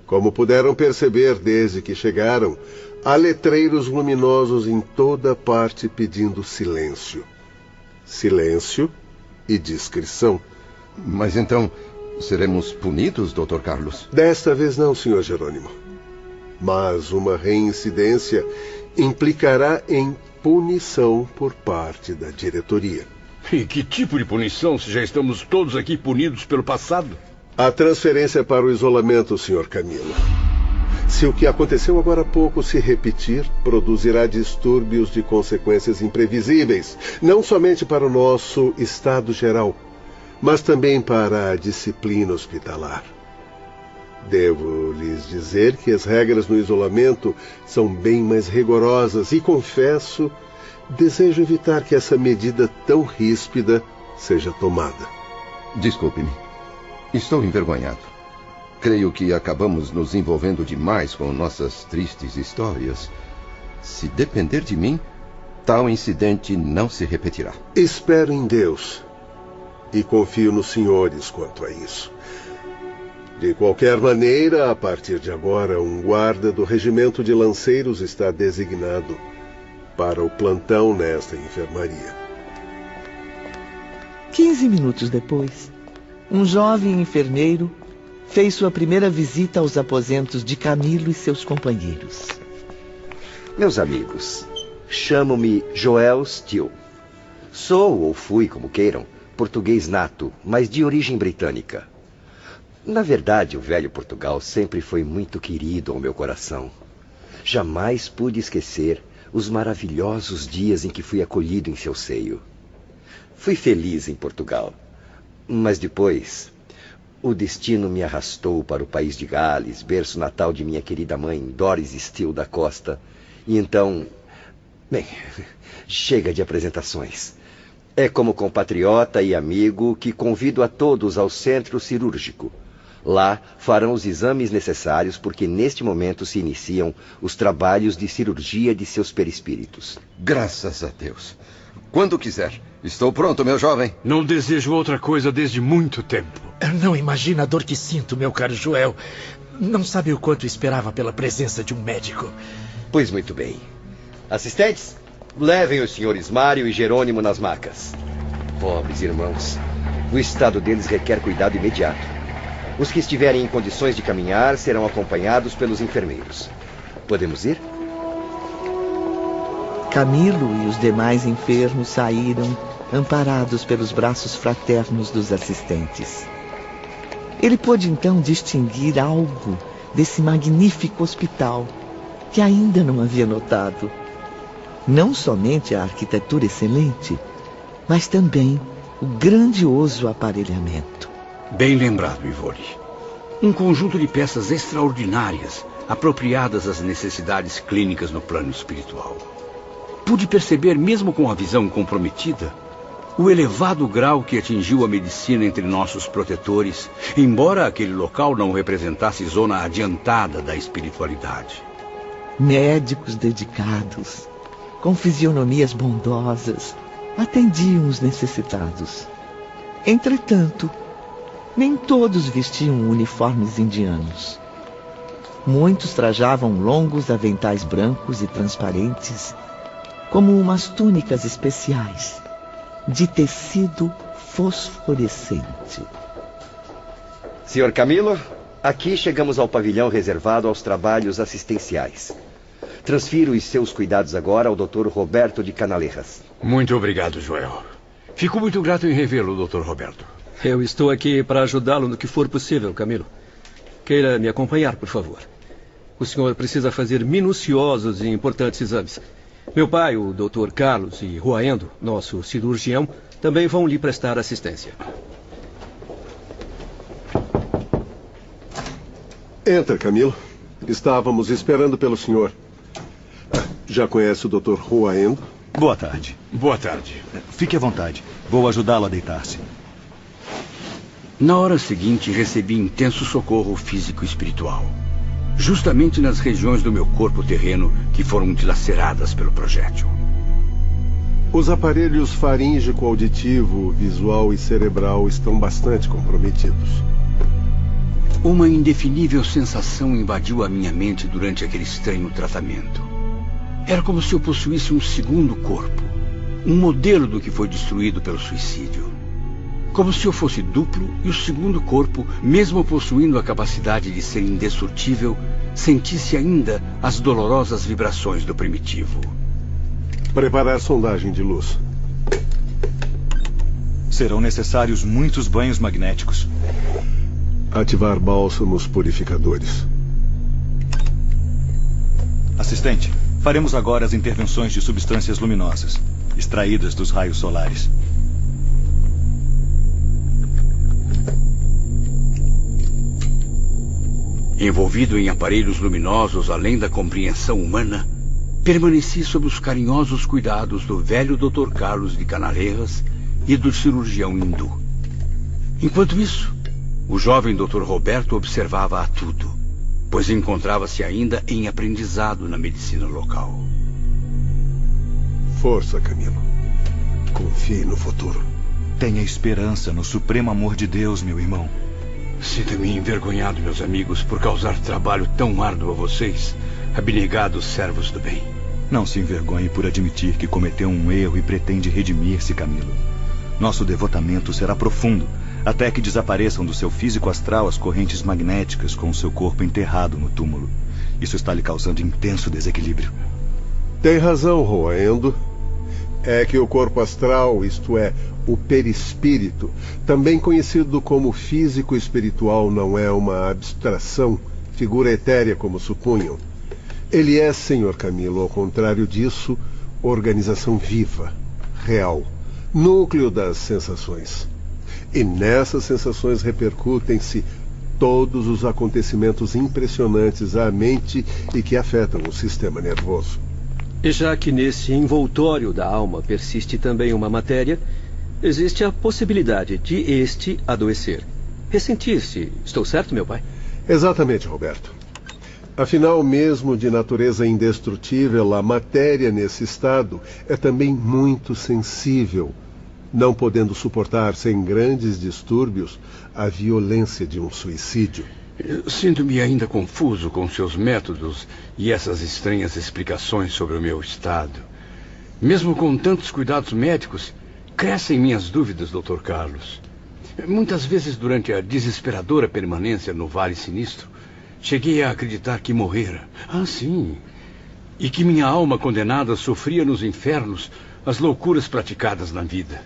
Como puderam perceber desde que chegaram, há letreiros luminosos em toda parte pedindo silêncio. Silêncio e discrição. Mas então, Seremos punidos, Dr. Carlos? Desta vez não, Sr. Jerônimo. Mas uma reincidência implicará em punição por parte da diretoria. E que tipo de punição, se já estamos todos aqui punidos pelo passado? A transferência para o isolamento, Sr. Camilo. Se o que aconteceu agora há pouco se repetir, produzirá distúrbios de consequências imprevisíveis, não somente para o nosso estado geral, mas também para a disciplina hospitalar. Devo lhes dizer que as regras no isolamento são bem mais rigorosas e, confesso, desejo evitar que essa medida tão ríspida seja tomada. Desculpe-me. Estou envergonhado. Creio que acabamos nos envolvendo demais com nossas tristes histórias. Se depender de mim, tal incidente não se repetirá. Espero em Deus e confio nos senhores quanto a isso. De qualquer maneira, a partir de agora, um guarda do regimento de lanceiros está designado para o plantão nesta enfermaria. 15 minutos depois, um jovem enfermeiro fez sua primeira visita aos aposentos de Camilo e seus companheiros. Meus amigos, chamo-me Joel Steele. Sou, ou fui, como queiram, português nato, mas de origem britânica. Na verdade, o velho Portugal sempre foi muito querido ao meu coração. Jamais pude esquecer os maravilhosos dias em que fui acolhido em seu seio. Fui feliz em Portugal, mas depois o destino me arrastou para o país de Gales, berço natal de minha querida mãe, Doris Steele da Costa. E então, bem, chega de apresentações. É como compatriota e amigo que convido a todos ao centro cirúrgico. Lá farão os exames necessários porque neste momento se iniciam os trabalhos de cirurgia de seus perispíritos. Graças a Deus. Quando quiser. Estou pronto, meu jovem. Não desejo outra coisa desde muito tempo. Não imagina a dor que sinto, meu caro Joel. Não sabe o quanto esperava pela presença de um médico. Pois muito bem. Assistentes, levem os senhores Mário e Jerônimo nas macas. Pobres irmãos, o estado deles requer cuidado imediato. Os que estiverem em condições de caminhar serão acompanhados pelos enfermeiros. Podemos ir? Camilo e os demais enfermos saíram, amparados pelos braços fraternos dos assistentes. Ele pôde então distinguir algo desse magnífico hospital que ainda não havia notado. Não somente a arquitetura excelente, mas também o grandioso aparelhamento. Bem lembrado, Ivone. Um conjunto de peças extraordinárias, apropriadas às necessidades clínicas no plano espiritual. Pude perceber, mesmo com a visão comprometida, o elevado grau que atingiu a medicina entre nossos protetores, embora aquele local não representasse zona adiantada da espiritualidade. Médicos dedicados, com fisionomias bondosas, atendiam os necessitados. Entretanto, nem todos vestiam uniformes indianos. Muitos trajavam longos aventais brancos e transparentes, como umas túnicas especiais, de tecido fosforescente. Senhor Camilo, aqui chegamos ao pavilhão reservado aos trabalhos assistenciais. Transfiro os seus cuidados agora ao Dr. Roberto de Canalejas. Muito obrigado, Joel. Fico muito grato em revê-lo, Dr. Roberto. Eu estou aqui para ajudá-lo no que for possível, Camilo. Queira me acompanhar, por favor. O senhor precisa fazer minuciosos e importantes exames. Meu pai, o Dr. Carlos e Ruaendo, nosso cirurgião, também vão lhe prestar assistência. Entra, Camilo. Estávamos esperando pelo senhor. Já conhece o Dr. Ruaendo? Boa tarde. Boa tarde. Fique à vontade. Vou ajudá-lo a deitar-se. Na hora seguinte, recebi intenso socorro físico e espiritual. Justamente nas regiões do meu corpo terreno que foram dilaceradas pelo projétil. Os aparelhos faríngico, auditivo, visual e cerebral estão bastante comprometidos. Uma indefinível sensação invadiu a minha mente durante aquele estranho tratamento. Era como se eu possuísse um segundo corpo, um modelo do que foi destruído pelo suicídio. Como se eu fosse duplo e o segundo corpo, mesmo possuindo a capacidade de ser indestrutível, sentisse ainda as dolorosas vibrações do primitivo. Preparar sondagem de luz. Serão necessários muitos banhos magnéticos. Ativar bálsamos purificadores. Assistente, faremos agora as intervenções de substâncias luminosas, extraídas dos raios solares. Envolvido em aparelhos luminosos além da compreensão humana, permaneci sob os carinhosos cuidados do velho Dr. Carlos de Canalejas e do cirurgião hindu. Enquanto isso, o jovem Dr. Roberto observava a tudo, pois encontrava-se ainda em aprendizado na medicina local. Força, Camilo. Confie no futuro. Tenha esperança no supremo amor de Deus, meu irmão. Sinto-me envergonhado, meus amigos, por causar trabalho tão árduo a vocês, abnegados servos do bem. Não se envergonhe por admitir que cometeu um erro e pretende redimir-se, Camilo. Nosso devotamento será profundo, até que desapareçam do seu físico astral as correntes magnéticas com o seu corpo enterrado no túmulo. Isso está lhe causando intenso desequilíbrio. Tem razão, Roendo. É que o corpo astral, isto é, o perispírito, também conhecido como físico espiritual, não é uma abstração, figura etérea como supunham. Ele é, senhor Camilo, ao contrário disso, organização viva, real, núcleo das sensações. E nessas sensações repercutem-se todos os acontecimentos impressionantes à mente e que afetam o sistema nervoso. E já que nesse envoltório da alma persiste também uma matéria, existe a possibilidade de este adoecer. Ressentir-se. Estou certo, meu pai? Exatamente, Roberto. Afinal, mesmo de natureza indestrutível, a matéria nesse estado é também muito sensível, não podendo suportar sem grandes distúrbios a violência de um suicídio. Sinto-me ainda confuso com seus métodos e essas estranhas explicações sobre o meu estado. Mesmo com tantos cuidados médicos, crescem minhas dúvidas, Dr. Carlos. Muitas vezes, durante a desesperadora permanência no Vale Sinistro, cheguei a acreditar que morrera. Ah, sim. E que minha alma condenada sofria nos infernos as loucuras praticadas na vida.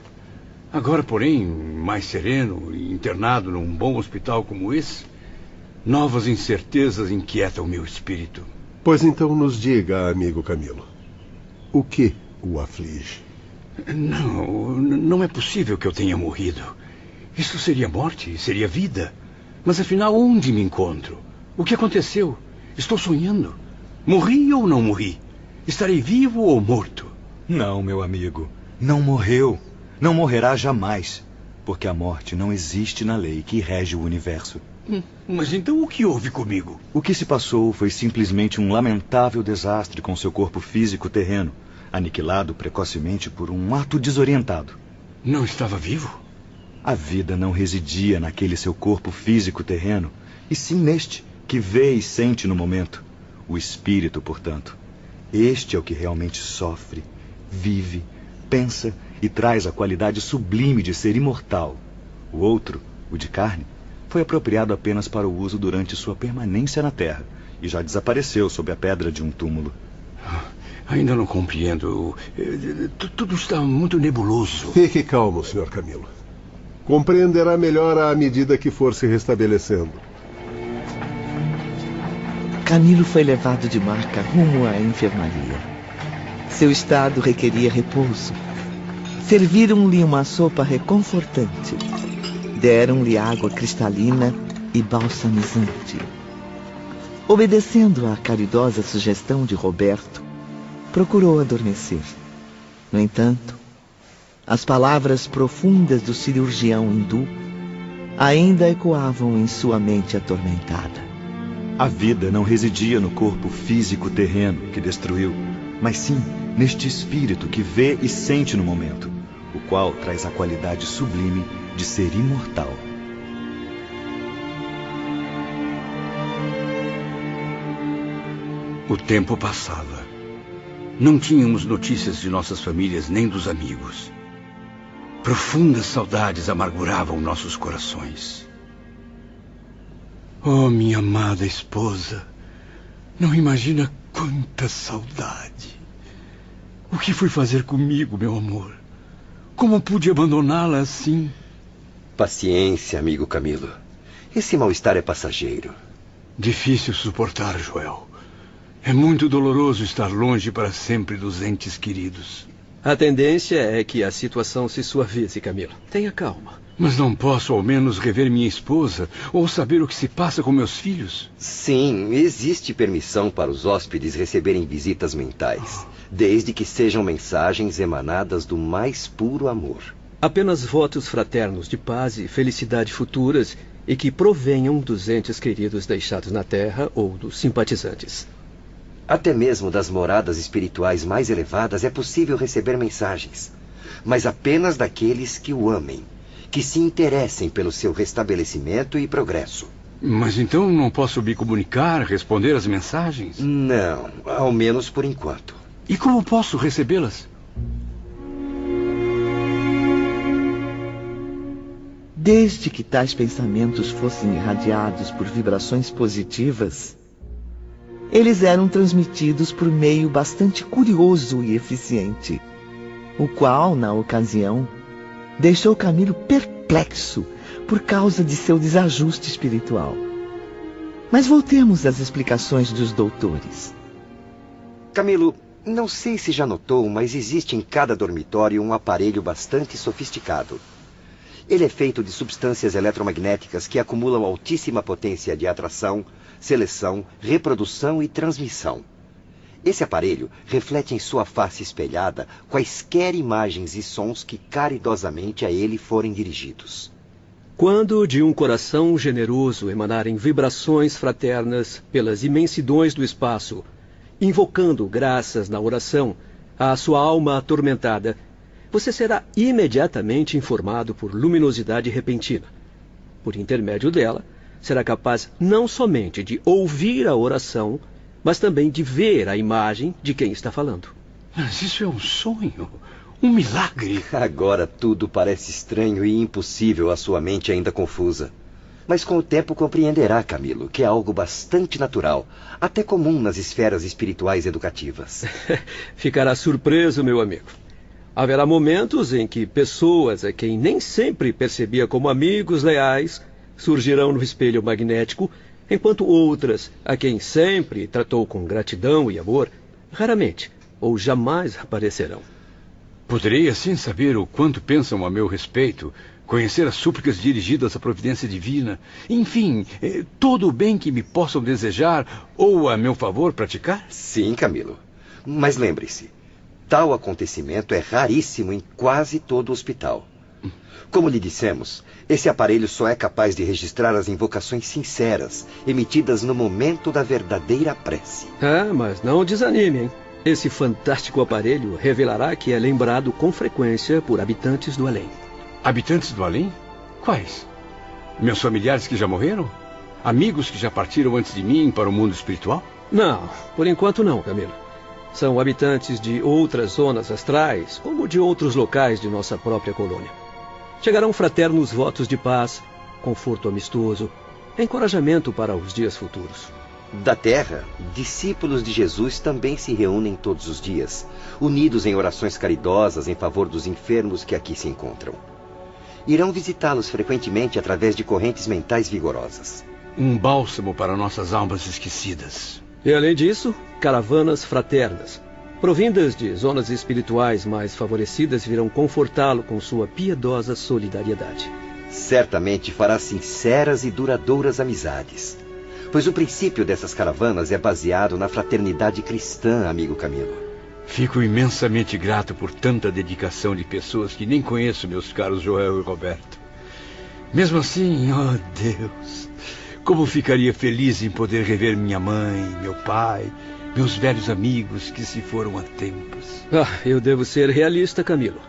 Agora, porém, mais sereno e internado num bom hospital como esse, novas incertezas inquietam o meu espírito. Pois então nos diga, amigo Camilo, o que o aflige? Não é possível que eu tenha morrido. Isso seria morte, seria vida. Mas afinal, onde me encontro? O que aconteceu? Estou sonhando. Morri ou não morri? Estarei vivo ou morto? Não, meu amigo. Não morreu. Não morrerá jamais. Porque a morte não existe na lei que rege o universo. Mas então o que houve comigo? O que se passou foi simplesmente um lamentável desastre com seu corpo físico terreno, aniquilado precocemente por um ato desorientado. Não estava vivo? A vida não residia naquele seu corpo físico terreno, e sim neste, que vê e sente no momento. O espírito, portanto. Este é o que realmente sofre, vive, pensa e traz a qualidade sublime de ser imortal. O outro, o de carne, foi apropriado apenas para o uso durante sua permanência na Terra e já desapareceu sob a pedra de um túmulo. Ainda não compreendo. Tudo está muito nebuloso. Fique calmo, Sr. Camilo. Compreenderá melhor à medida que for se restabelecendo. Camilo foi levado de maca rumo à enfermaria. Seu estado requeria repouso. Serviram-lhe uma sopa reconfortante. Deram-lhe água cristalina e balsamizante. Obedecendo à caridosa sugestão de Roberto, procurou adormecer. No entanto, as palavras profundas do cirurgião hindu ainda ecoavam em sua mente atormentada. A vida não residia no corpo físico terreno que destruiu, mas sim neste espírito que vê e sente no momento, o qual traz a qualidade sublime de ser imortal. O tempo passava. Não tínhamos notícias de nossas famílias nem dos amigos. Profundas saudades amarguravam nossos corações. Oh, minha amada esposa, não imagina quanta saudade. O que foi fazer comigo, meu amor? Como pude abandoná-la assim? Paciência, amigo Camilo. Esse mal-estar é passageiro. Difícil suportar, Joel. É muito doloroso estar longe para sempre dos entes queridos. A tendência é que a situação se suavize, Camilo. Tenha calma. Mas não posso ao menos rever minha esposa ou saber o que se passa com meus filhos? Sim, existe permissão para os hóspedes receberem visitas mentais, desde que sejam mensagens emanadas do mais puro amor. Apenas votos fraternos de paz e felicidade futuras e que provenham dos entes queridos deixados na Terra ou dos simpatizantes. Até mesmo das moradas espirituais mais elevadas é possível receber mensagens, mas apenas daqueles que o amem, que se interessem pelo seu restabelecimento e progresso. Mas então não posso me comunicar, responder às mensagens? Não, ao menos por enquanto. E como posso recebê-las? Desde que tais pensamentos fossem irradiados por vibrações positivas, eles eram transmitidos por meio bastante curioso e eficiente, o qual, na ocasião, deixou Camilo perplexo por causa de seu desajuste espiritual. Mas voltemos às explicações dos doutores. Camilo, não sei se já notou, mas existe em cada dormitório um aparelho bastante sofisticado. Ele é feito de substâncias eletromagnéticas que acumulam altíssima potência de atração, seleção, reprodução e transmissão. Esse aparelho reflete em sua face espelhada quaisquer imagens e sons que caridosamente a ele forem dirigidos. Quando de um coração generoso emanarem vibrações fraternas pelas imensidões do espaço, invocando graças na oração à sua alma atormentada, você será imediatamente informado por luminosidade repentina. Por intermédio dela, será capaz não somente de ouvir a oração, mas também de ver a imagem de quem está falando. Mas isso é um sonho, um milagre. Agora tudo parece estranho e impossível à sua mente ainda confusa. Mas com o tempo compreenderá, Camilo, que é algo bastante natural, até comum nas esferas espirituais educativas. Ficará surpreso, meu amigo. Haverá momentos em que pessoas a quem nem sempre percebia como amigos leais surgirão no espelho magnético, enquanto outras, a quem sempre tratou com gratidão e amor, raramente ou jamais aparecerão. Poderei assim saber o quanto pensam a meu respeito, conhecer as súplicas dirigidas à providência divina, enfim, todo o bem que me possam desejar ou a meu favor praticar? Sim, Camilo. Mas lembre-se, tal acontecimento é raríssimo em quase todo o hospital. Como lhe dissemos, esse aparelho só é capaz de registrar as invocações sinceras, emitidas no momento da verdadeira prece. Ah, mas não desanime, hein? Esse fantástico aparelho revelará que é lembrado com frequência por habitantes do além. Habitantes do além? Quais? Meus familiares que já morreram? Amigos que já partiram antes de mim para o mundo espiritual? Não, por enquanto não, Camilo. São habitantes de outras zonas astrais, como de outros locais de nossa própria colônia. Chegarão fraternos votos de paz, conforto amistoso, encorajamento para os dias futuros. Da Terra, discípulos de Jesus também se reúnem todos os dias, unidos em orações caridosas em favor dos enfermos que aqui se encontram. Irão visitá-los frequentemente através de correntes mentais vigorosas. Um bálsamo para nossas almas esquecidas. E além disso, caravanas fraternas, provindas de zonas espirituais mais favorecidas, virão confortá-lo com sua piedosa solidariedade. Certamente fará sinceras e duradouras amizades, pois o princípio dessas caravanas é baseado na fraternidade cristã, amigo Camilo. Fico imensamente grato por tanta dedicação de pessoas que nem conheço, meus caros Joel e Roberto. Mesmo assim, oh Deus, como ficaria feliz em poder rever minha mãe, meu pai, meus velhos amigos que se foram há tempos. Eu devo ser realista, Camilo.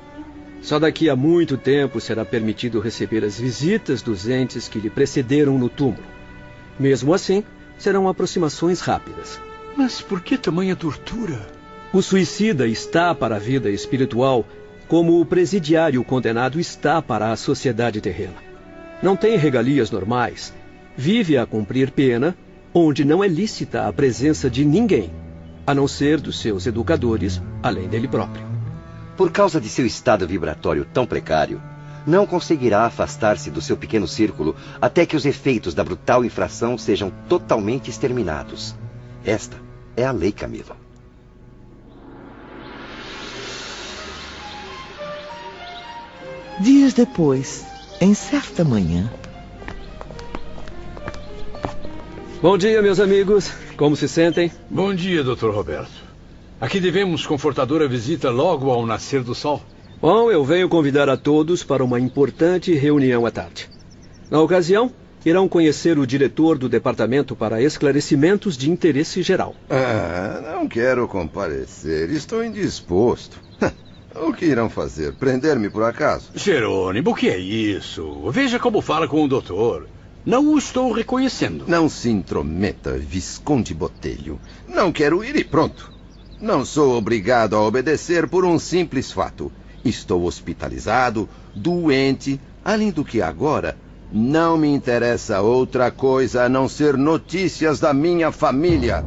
Só daqui a muito tempo será permitido receber as visitas dos entes que lhe precederam no túmulo. Mesmo assim, serão aproximações rápidas. Mas por que tamanha tortura? O suicida está para a vida espiritual como o presidiário condenado está para a sociedade terrena. Não tem regalias normais. Vive a cumprir pena onde não é lícita a presença de ninguém, a não ser dos seus educadores, além dele próprio. Por causa de seu estado vibratório tão precário, não conseguirá afastar-se do seu pequeno círculo até que os efeitos da brutal infração sejam totalmente exterminados. Esta é a lei, Camilo. Dias depois, em certa manhã... Bom dia, meus amigos. Como se sentem? Bom dia, Dr. Roberto. Aqui devemos confortadora visita logo ao nascer do sol. Bom, eu venho convidar a todos para uma importante reunião à tarde. Na ocasião, irão conhecer o diretor do departamento para esclarecimentos de interesse geral. Não quero comparecer. Estou indisposto. O que irão fazer? Prender-me por acaso? Jerônimo, o que é isso? Veja como fala com o doutor. Não o estou reconhecendo. Não se intrometa, Visconde Botelho. Não quero ir e pronto. Não sou obrigado a obedecer por um simples fato. Estou hospitalizado, doente, além do que agora não me interessa outra coisa a não ser notícias da minha família.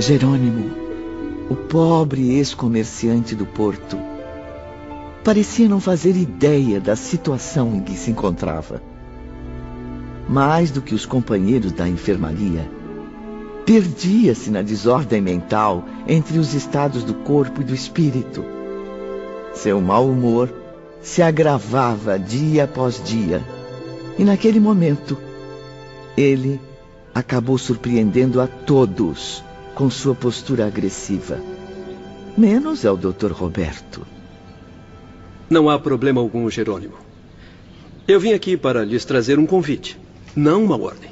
Jerônimo, o pobre ex-comerciante do porto, parecia não fazer ideia da situação em que se encontrava. Mais do que os companheiros da enfermaria, perdia-se na desordem mental entre os estados do corpo e do espírito. Seu mau humor se agravava dia após dia, e naquele momento, ele acabou surpreendendo a todos com sua postura agressiva. Menos ao Dr. Roberto. Não há problema algum, Jerônimo. Eu vim aqui para lhes trazer um convite, não uma ordem.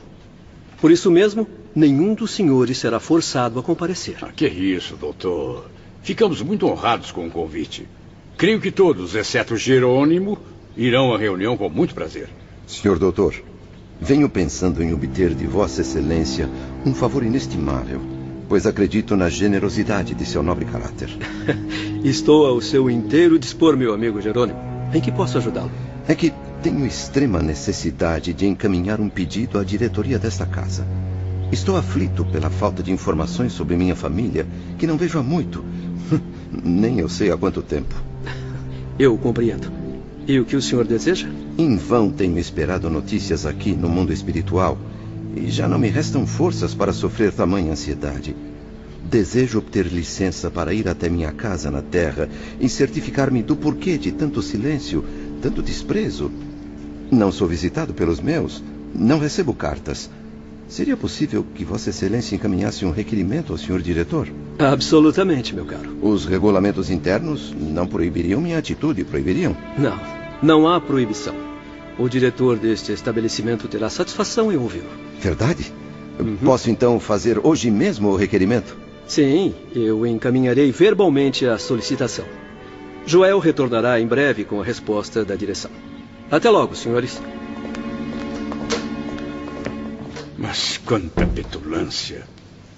Por isso mesmo, nenhum dos senhores será forçado a comparecer. Que isso, doutor. Ficamos muito honrados com o convite. Creio que todos, exceto Jerônimo, irão à reunião com muito prazer. Senhor doutor, venho pensando em obter de Vossa Excelência um favor inestimável, pois acredito na generosidade de seu nobre caráter. Estou ao seu inteiro dispor, meu amigo Jerônimo. Em que posso ajudá-lo? É que tenho extrema necessidade de encaminhar um pedido à diretoria desta casa. Estou aflito pela falta de informações sobre minha família, que não vejo há muito. Nem eu sei há quanto tempo. Eu compreendo. E o que o senhor deseja? Em vão tenho esperado notícias aqui no mundo espiritual, e já não me restam forças para sofrer tamanha ansiedade. Desejo obter licença para ir até minha casa na Terra e certificar-me do porquê de tanto silêncio, tanto desprezo. Não sou visitado pelos meus, não recebo cartas. Seria possível que Vossa Excelência encaminhasse um requerimento ao senhor diretor? Absolutamente, meu caro. Os regulamentos internos não proibiriam minha atitude, proibiriam? Não há proibição. O diretor deste estabelecimento terá satisfação em ouvi-lo. Verdade? Posso então fazer hoje mesmo o requerimento? Sim, eu encaminharei verbalmente a solicitação. Joel retornará em breve com a resposta da direção. Até logo, senhores. Mas quanta petulância.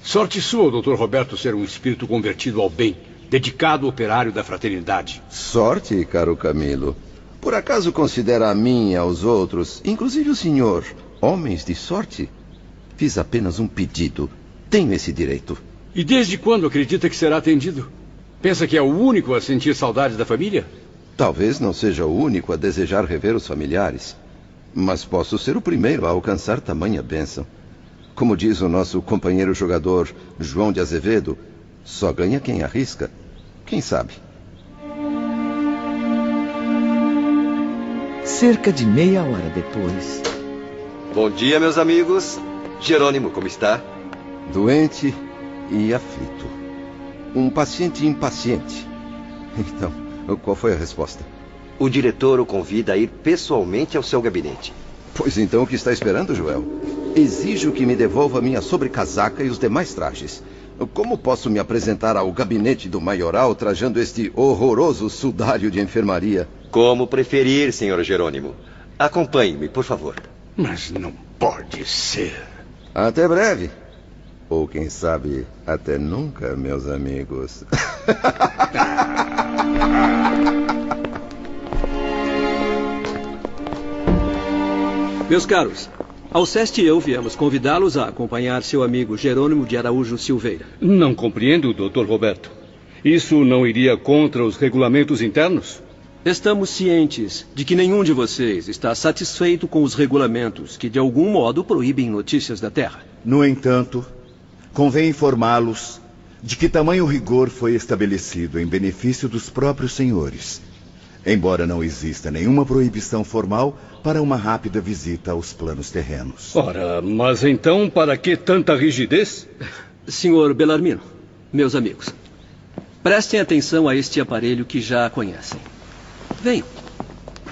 Sorte sua, Dr. Roberto, ser um espírito convertido ao bem, dedicado operário da fraternidade. Sorte, caro Camilo. Por acaso considera a mim e aos outros, inclusive o senhor, homens de sorte? Fiz apenas um pedido. Tenho esse direito. E desde quando acredita que será atendido? Pensa que é o único a sentir saudades da família? Talvez não seja o único a desejar rever os familiares. Mas posso ser o primeiro a alcançar tamanha bênção. Como diz o nosso companheiro jogador João de Azevedo, só ganha quem arrisca. Quem sabe? Cerca de meia hora depois. Bom dia, meus amigos. Jerônimo, como está? Doente e aflito. Um paciente impaciente. Então, qual foi a resposta? O diretor o convida a ir pessoalmente ao seu gabinete. Pois então, o que está esperando, Joel? Exijo que me devolva minha sobrecasaca e os demais trajes. Como posso me apresentar ao gabinete do maioral trajando este horroroso sudário de enfermaria? Como preferir, senhor Jerônimo. Acompanhe-me, por favor. Mas não pode ser. Até breve. Ou quem sabe, até nunca, meus amigos. Meus caros, Alceste e eu viemos convidá-los a acompanhar seu amigo Jerônimo de Araújo Silveira. Não compreendo, Dr. Roberto. Isso não iria contra os regulamentos internos? Estamos cientes de que nenhum de vocês está satisfeito com os regulamentos que, de algum modo, proíbem notícias da Terra. No entanto, convém informá-los de que tamanho rigor foi estabelecido em benefício dos próprios senhores, embora não exista nenhuma proibição formal para uma rápida visita aos planos terrenos. Ora, mas então para que tanta rigidez? Senhor Bellarmino, meus amigos, prestem atenção a este aparelho que já conhecem. Venham,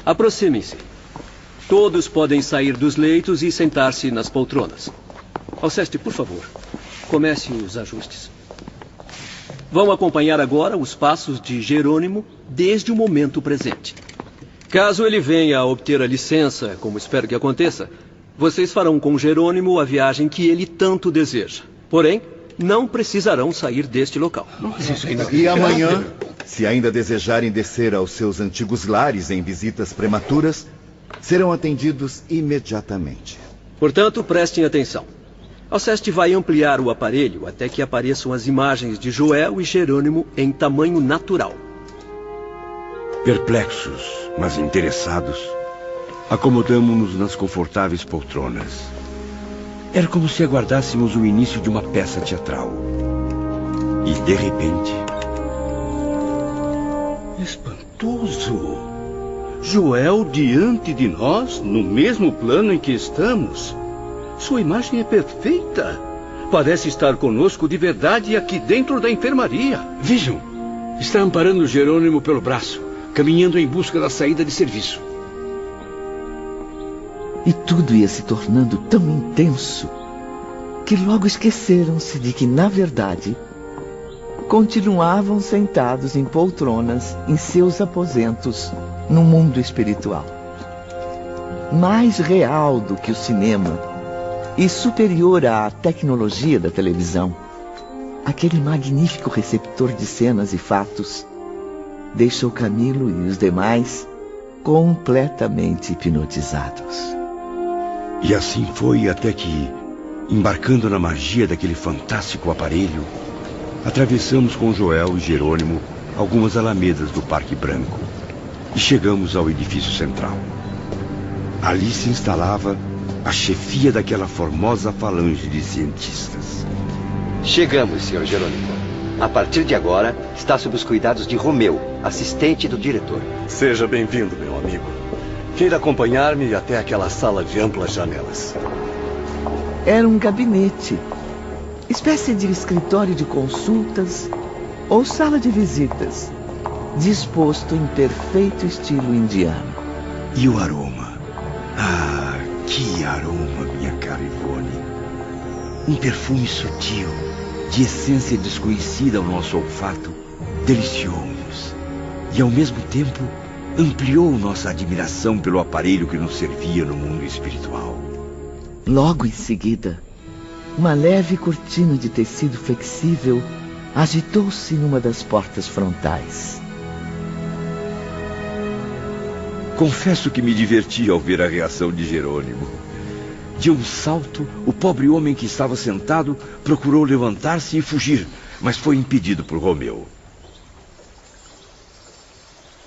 aproximem-se. Todos podem sair dos leitos e sentar-se nas poltronas. Alceste, por favor, comece os ajustes. Vão acompanhar agora os passos de Jerônimo desde o momento presente. Caso ele venha a obter a licença, como espero que aconteça, vocês farão com Jerônimo a viagem que ele tanto deseja. Porém, não precisarão sair deste local. E amanhã, se ainda desejarem descer aos seus antigos lares em visitas prematuras, serão atendidos imediatamente. Portanto, prestem atenção. Alceste vai ampliar o aparelho até que apareçam as imagens de Joel e Jerônimo em tamanho natural. Perplexos, mas interessados, acomodamo-nos nas confortáveis poltronas. Era como se aguardássemos o início de uma peça teatral. E, de repente... Espantoso! Joel diante de nós, no mesmo plano em que estamos. Sua imagem é perfeita. Parece estar conosco de verdade aqui dentro da enfermaria. Vejam, está amparando Jerônimo pelo braço, caminhando em busca da saída de serviço. E tudo ia se tornando tão intenso que logo esqueceram-se de que, na verdade, continuavam sentados em poltronas em seus aposentos no mundo espiritual. Mais real do que o cinema e superior à tecnologia da televisão, aquele magnífico receptor de cenas e fatos deixou Camilo e os demais completamente hipnotizados. E assim foi até que, embarcando na magia daquele fantástico aparelho, atravessamos com Joel e Jerônimo algumas alamedas do Parque Branco e chegamos ao edifício central. Ali se instalava a chefia daquela formosa falange de cientistas. Chegamos, senhor Jerônimo. A partir de agora, está sob os cuidados de Romeu, assistente do diretor. Seja bem-vindo, meu amigo. Queira acompanhar-me até aquela sala de amplas janelas. Era um gabinete, espécie de escritório de consultas ou sala de visitas, disposto em perfeito estilo indiano. E o aroma? Ah, que aroma, minha cara Ivone. Um perfume sutil, de essência desconhecida ao nosso olfato, deliciou-nos. E ao mesmo tempo, ampliou nossa admiração pelo aparelho que nos servia no mundo espiritual. Logo em seguida, uma leve cortina de tecido flexível agitou-se numa das portas frontais. Confesso que me diverti ao ver a reação de Jerônimo. De um salto, o pobre homem que estava sentado procurou levantar-se e fugir, mas foi impedido por Romeu.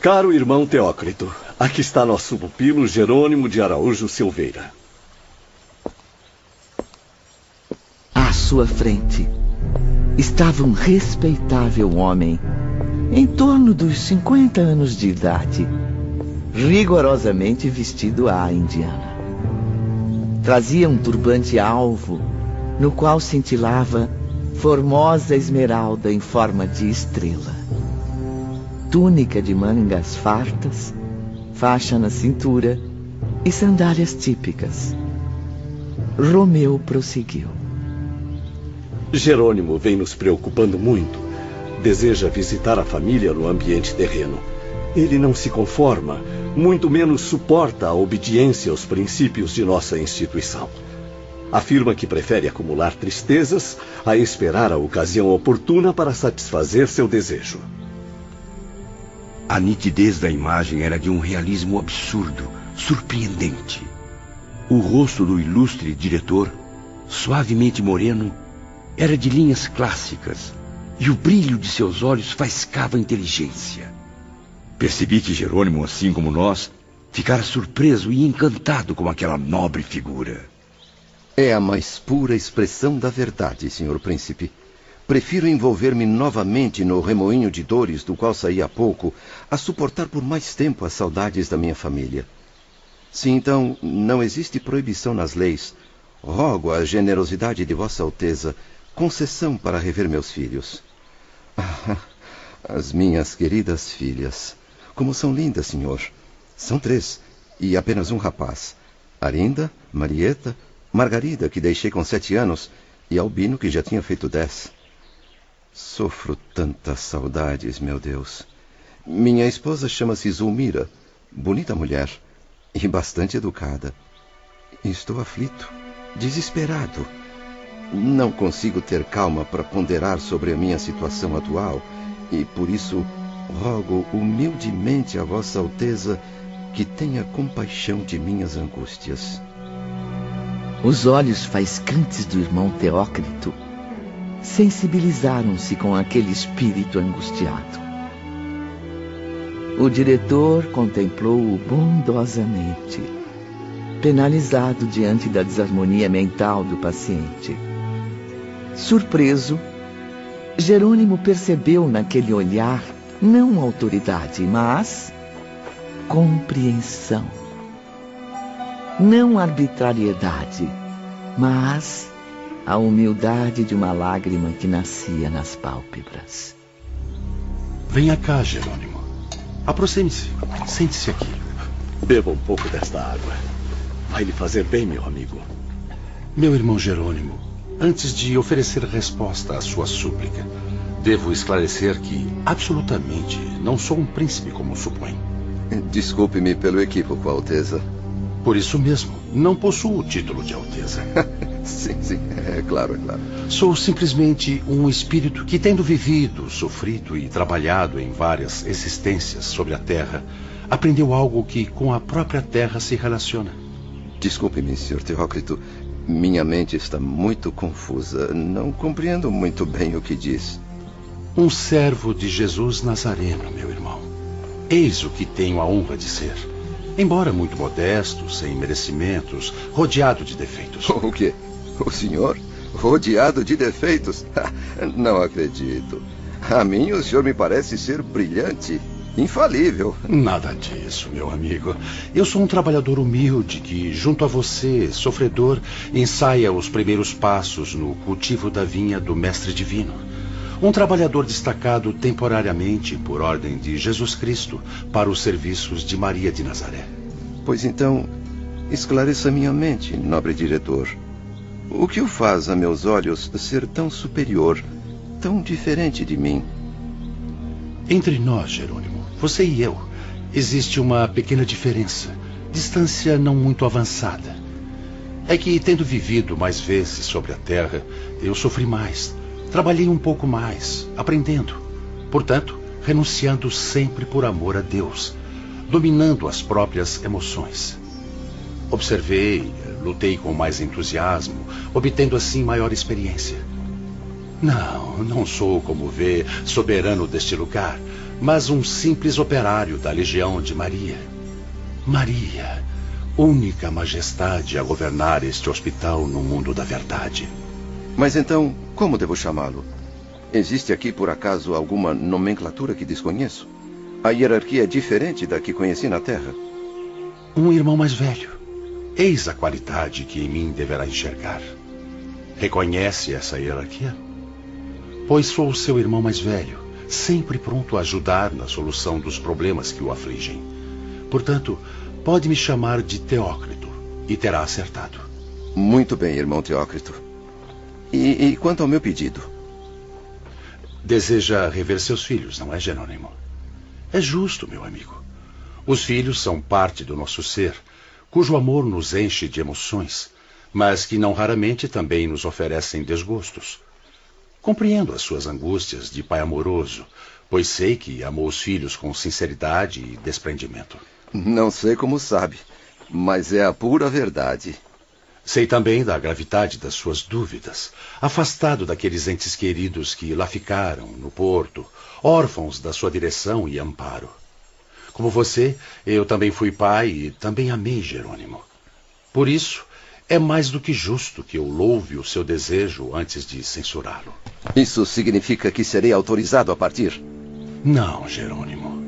Caro irmão Teócrito, aqui está nosso pupilo Jerônimo de Araújo Silveira. À sua frente estava um respeitável homem, em torno dos 50 anos de idade, rigorosamente vestido à indiana. Trazia um turbante alvo, no qual cintilava formosa esmeralda em forma de estrela. Túnica de mangas fartas, faixa na cintura e sandálias típicas. Romeu prosseguiu. Jerônimo vem nos preocupando muito. Deseja visitar a família no ambiente terreno. Ele não se conforma, muito menos suporta a obediência aos princípios de nossa instituição. Afirma que prefere acumular tristezas a esperar a ocasião oportuna para satisfazer seu desejo. A nitidez da imagem era de um realismo absurdo, surpreendente. O rosto do ilustre diretor, suavemente moreno, era de linhas clássicas, e o brilho de seus olhos faiscava inteligência. Percebi que Jerônimo, assim como nós, ficara surpreso e encantado com aquela nobre figura. É a mais pura expressão da verdade, senhor príncipe. Prefiro envolver-me novamente no remoinho de dores do qual saí há pouco, a suportar por mais tempo as saudades da minha família. Se então não existe proibição nas leis, rogo a generosidade de Vossa Alteza concessão para rever meus filhos. Ah, as minhas queridas filhas. Como são lindas, senhor. São 3, e apenas um rapaz. Arinda, Marieta, Margarida, que deixei com 7 anos, e Albino, que já tinha feito 10. Sofro tantas saudades, meu Deus. Minha esposa chama-se Zulmira, bonita mulher, e bastante educada. Estou aflito, desesperado. Não consigo ter calma para ponderar sobre a minha situação atual, e por isso rogo humildemente a Vossa Alteza que tenha compaixão de minhas angústias. Os olhos faiscantes do irmão Teócrito sensibilizaram-se com aquele espírito angustiado. O diretor contemplou-o bondosamente, penalizado diante da desarmonia mental do paciente. Surpreso, Jerônimo percebeu naquele olhar não autoridade, mas compreensão. Não arbitrariedade, mas a humildade de uma lágrima que nascia nas pálpebras. Venha cá, Jerônimo. Aproxime-se. Sente-se aqui. Beba um pouco desta água. Vai lhe fazer bem, meu amigo. Meu irmão Jerônimo, antes de oferecer resposta à sua súplica, devo esclarecer que, absolutamente, não sou um príncipe como supõe. Desculpe-me pelo equívoco, Alteza. Por isso mesmo, não possuo o título de Alteza. Sim, é claro. Sou simplesmente um espírito que, tendo vivido, sofrido e trabalhado em várias existências sobre a Terra, aprendeu algo que com a própria Terra se relaciona. Desculpe-me, Sr. Teócrito. Minha mente está muito confusa. Não compreendo muito bem o que diz. Um servo de Jesus Nazareno, meu irmão. Eis o que tenho a honra de ser. Embora muito modesto, sem merecimentos, rodeado de defeitos. O quê? O senhor? Rodeado de defeitos? Não acredito. A mim o senhor me parece ser brilhante, infalível. Nada disso, meu amigo. Eu sou um trabalhador humilde que, junto a você, sofredor, ensaia os primeiros passos no cultivo da vinha do Mestre Divino. Um trabalhador destacado temporariamente por ordem de Jesus Cristo para os serviços de Maria de Nazaré. Pois então, esclareça minha mente, nobre diretor. O que o faz a meus olhos ser tão superior, tão diferente de mim? Entre nós, Jerônimo, você e eu, existe uma pequena diferença, distância não muito avançada. É que, tendo vivido mais vezes sobre a Terra, eu sofri mais. Trabalhei um pouco mais, aprendendo. Portanto, renunciando sempre por amor a Deus, dominando as próprias emoções. Observei, lutei com mais entusiasmo, obtendo assim maior experiência. Não sou, como vê, soberano deste lugar, mas um simples operário da Legião de Maria. Maria, única majestade a governar este hospital no mundo da verdade. Mas então, como devo chamá-lo? Existe aqui, por acaso, alguma nomenclatura que desconheço? A hierarquia é diferente da que conheci na Terra. Um irmão mais velho. Eis a qualidade que em mim deverá enxergar. Reconhece essa hierarquia? Pois sou o seu irmão mais velho, sempre pronto a ajudar na solução dos problemas que o afligem. Portanto, pode me chamar de Teócrito e terá acertado. Muito bem, irmão Teócrito. E quanto ao meu pedido? Deseja rever seus filhos, não é, Jerônimo? É justo, meu amigo. Os filhos são parte do nosso ser, cujo amor nos enche de emoções, mas que não raramente também nos oferecem desgostos. Compreendo as suas angústias de pai amoroso, pois sei que amou os filhos com sinceridade e desprendimento. Não sei como sabe, mas é a pura verdade. Sei também da gravidade das suas dúvidas, afastado daqueles entes queridos que lá ficaram, no porto, órfãos da sua direção e amparo. Como você, eu também fui pai e também amei Jerônimo. Por isso, é mais do que justo que eu louve o seu desejo antes de censurá-lo. Isso significa que serei autorizado a partir? Não, Jerônimo.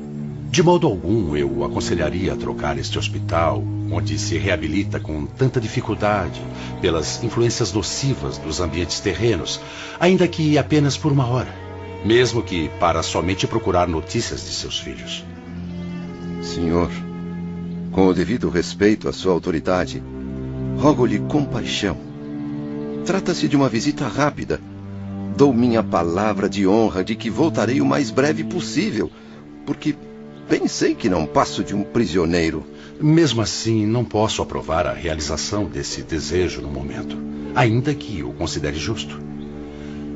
De modo algum eu o aconselharia a trocar este hospital, onde se reabilita com tanta dificuldade, pelas influências nocivas dos ambientes terrenos, ainda que apenas por uma hora, mesmo que para somente procurar notícias de seus filhos. Senhor, com o devido respeito à sua autoridade, rogo-lhe compaixão. Trata-se de uma visita rápida. Dou minha palavra de honra de que voltarei o mais breve possível, porque bem sei que não passo de um prisioneiro. Mesmo assim, não posso aprovar a realização desse desejo no momento, ainda que o considere justo.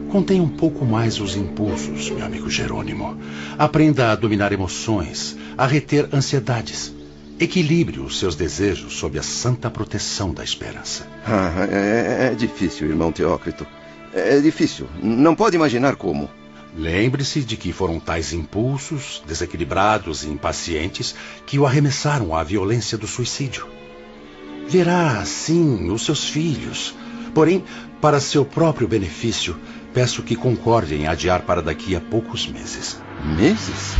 Contenha um pouco mais os impulsos, meu amigo Jerônimo. Aprenda a dominar emoções, a reter ansiedades. Equilibre os seus desejos sob a santa proteção da esperança. É difícil, irmão Teócrito. É difícil. Não pode imaginar como. Lembre-se de que foram tais impulsos, desequilibrados e impacientes, que o arremessaram à violência do suicídio. Verá, sim, os seus filhos. Porém, para seu próprio benefício, peço que concorde em adiar para daqui a poucos meses. Meses?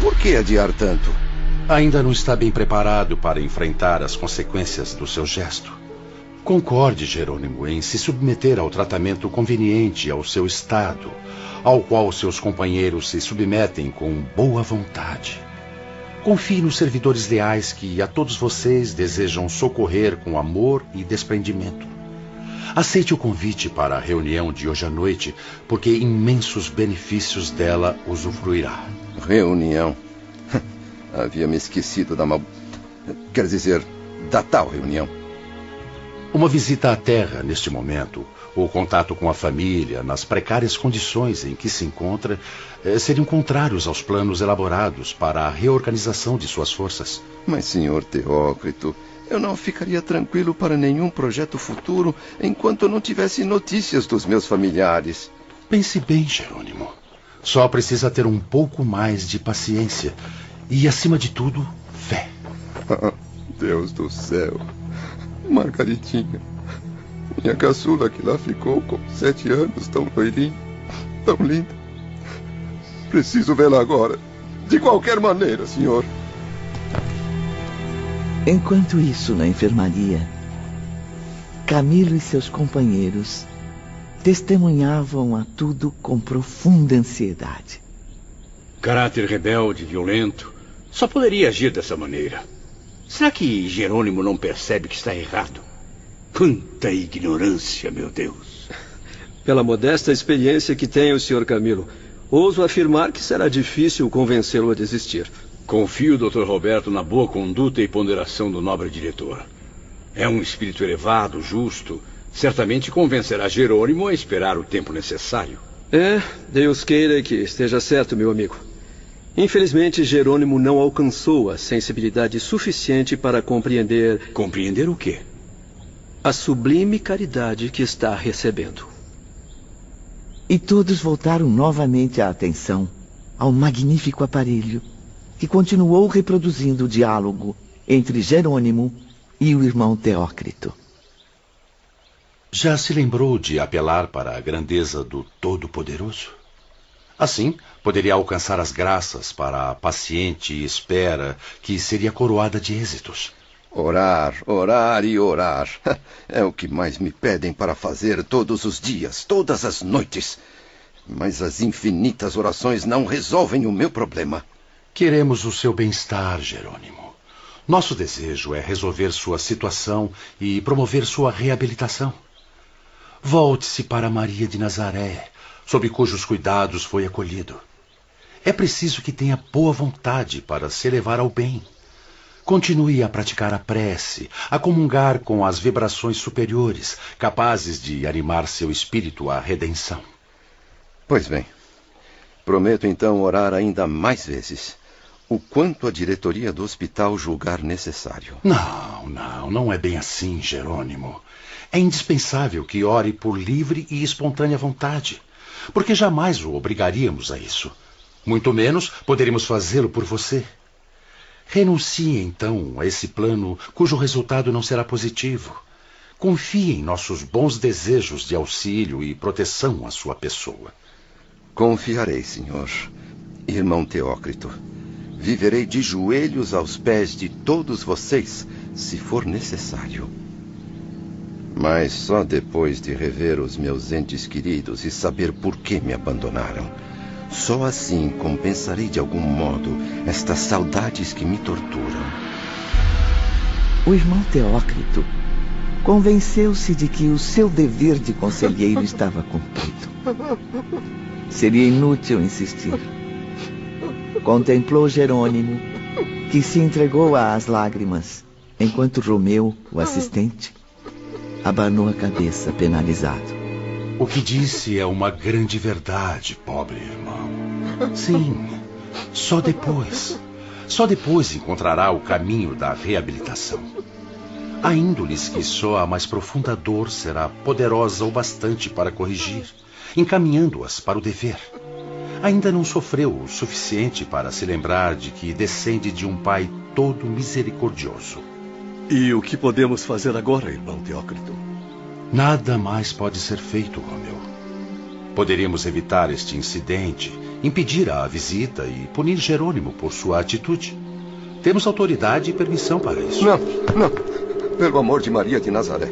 Por que adiar tanto? Ainda não está bem preparado para enfrentar as consequências do seu gesto. Concorde, Jerônimo, em se submeter ao tratamento conveniente ao seu estado, ao qual seus companheiros se submetem com boa vontade. Confie nos servidores leais que a todos vocês desejam socorrer com amor e desprendimento. Aceite o convite para a reunião de hoje à noite, porque imensos benefícios dela usufruirá. Reunião? Havia me esquecido quer dizer, da tal reunião. Uma visita à Terra, neste momento, ou contato com a família, nas precárias condições em que se encontra, seriam contrários aos planos elaborados para a reorganização de suas forças. Mas, senhor Teócrito, eu não ficaria tranquilo para nenhum projeto futuro enquanto eu não tivesse notícias dos meus familiares. Pense bem, Jerônimo. Só precisa ter um pouco mais de paciência e, acima de tudo, fé. Deus do céu. Margaritinha, minha caçula que lá ficou com 7 anos, tão loirinha, tão linda. Preciso vê-la agora, de qualquer maneira, senhor. Enquanto isso, na enfermaria, Camilo e seus companheiros testemunhavam a tudo com profunda ansiedade. Caráter rebelde, violento, só poderia agir dessa maneira. Será que Jerônimo não percebe que está errado? Quanta ignorância, meu Deus. Pela modesta experiência que tem o Sr. Camilo, ouso afirmar que será difícil convencê-lo a desistir. Confio, Dr. Roberto, na boa conduta e ponderação do nobre diretor. É um espírito elevado, justo. Certamente convencerá Jerônimo a esperar o tempo necessário. Deus queira que esteja certo, meu amigo. Infelizmente, Jerônimo não alcançou a sensibilidade suficiente para compreender... Compreender o quê? A sublime caridade que está recebendo. E todos voltaram novamente a atenção ao magnífico aparelho que continuou reproduzindo o diálogo entre Jerônimo e o irmão Teócrito. Já se lembrou de apelar para a grandeza do Todo-Poderoso? Assim, poderia alcançar as graças para a paciente espera que seria coroada de êxitos. Orar, orar e orar. É o que mais me pedem para fazer todos os dias, todas as noites. Mas as infinitas orações não resolvem o meu problema. Queremos o seu bem-estar, Jerônimo. Nosso desejo é resolver sua situação e promover sua reabilitação. Volte-se para Maria de Nazaré, sob cujos cuidados foi acolhido. É preciso que tenha boa vontade para se elevar ao bem. Continue a praticar a prece, a comungar com as vibrações superiores, capazes de animar seu espírito à redenção. Pois bem, prometo então orar ainda mais vezes, o quanto a diretoria do hospital julgar necessário. Não é bem assim, Jerônimo. É indispensável que ore por livre e espontânea vontade, porque jamais o obrigaríamos a isso. Muito menos poderíamos fazê-lo por você. Renuncie, então, a esse plano cujo resultado não será positivo. Confie em nossos bons desejos de auxílio e proteção à sua pessoa. Confiarei, senhor. Irmão Teócrito, viverei de joelhos aos pés de todos vocês, se for necessário. Mas só depois de rever os meus entes queridos e saber por que me abandonaram. Só assim compensarei de algum modo estas saudades que me torturam. O irmão Teócrito convenceu-se de que o seu dever de conselheiro estava cumprido. Seria inútil insistir. Contemplou Jerônimo, que se entregou às lágrimas, enquanto Romeu, o assistente, abanou a cabeça penalizado. O que disse é uma grande verdade, pobre irmão. Sim, só depois encontrará o caminho da reabilitação. A índole que só a mais profunda dor será poderosa o bastante para corrigir, encaminhando-as para o dever. Ainda não sofreu o suficiente para se lembrar de que descende de um pai todo misericordioso. E o que podemos fazer agora, irmão Teócrito? Nada mais pode ser feito, Romeu. Poderíamos evitar este incidente, impedir a visita e punir Jerônimo por sua atitude. Temos autoridade e permissão para isso. Não. Pelo amor de Maria de Nazaré.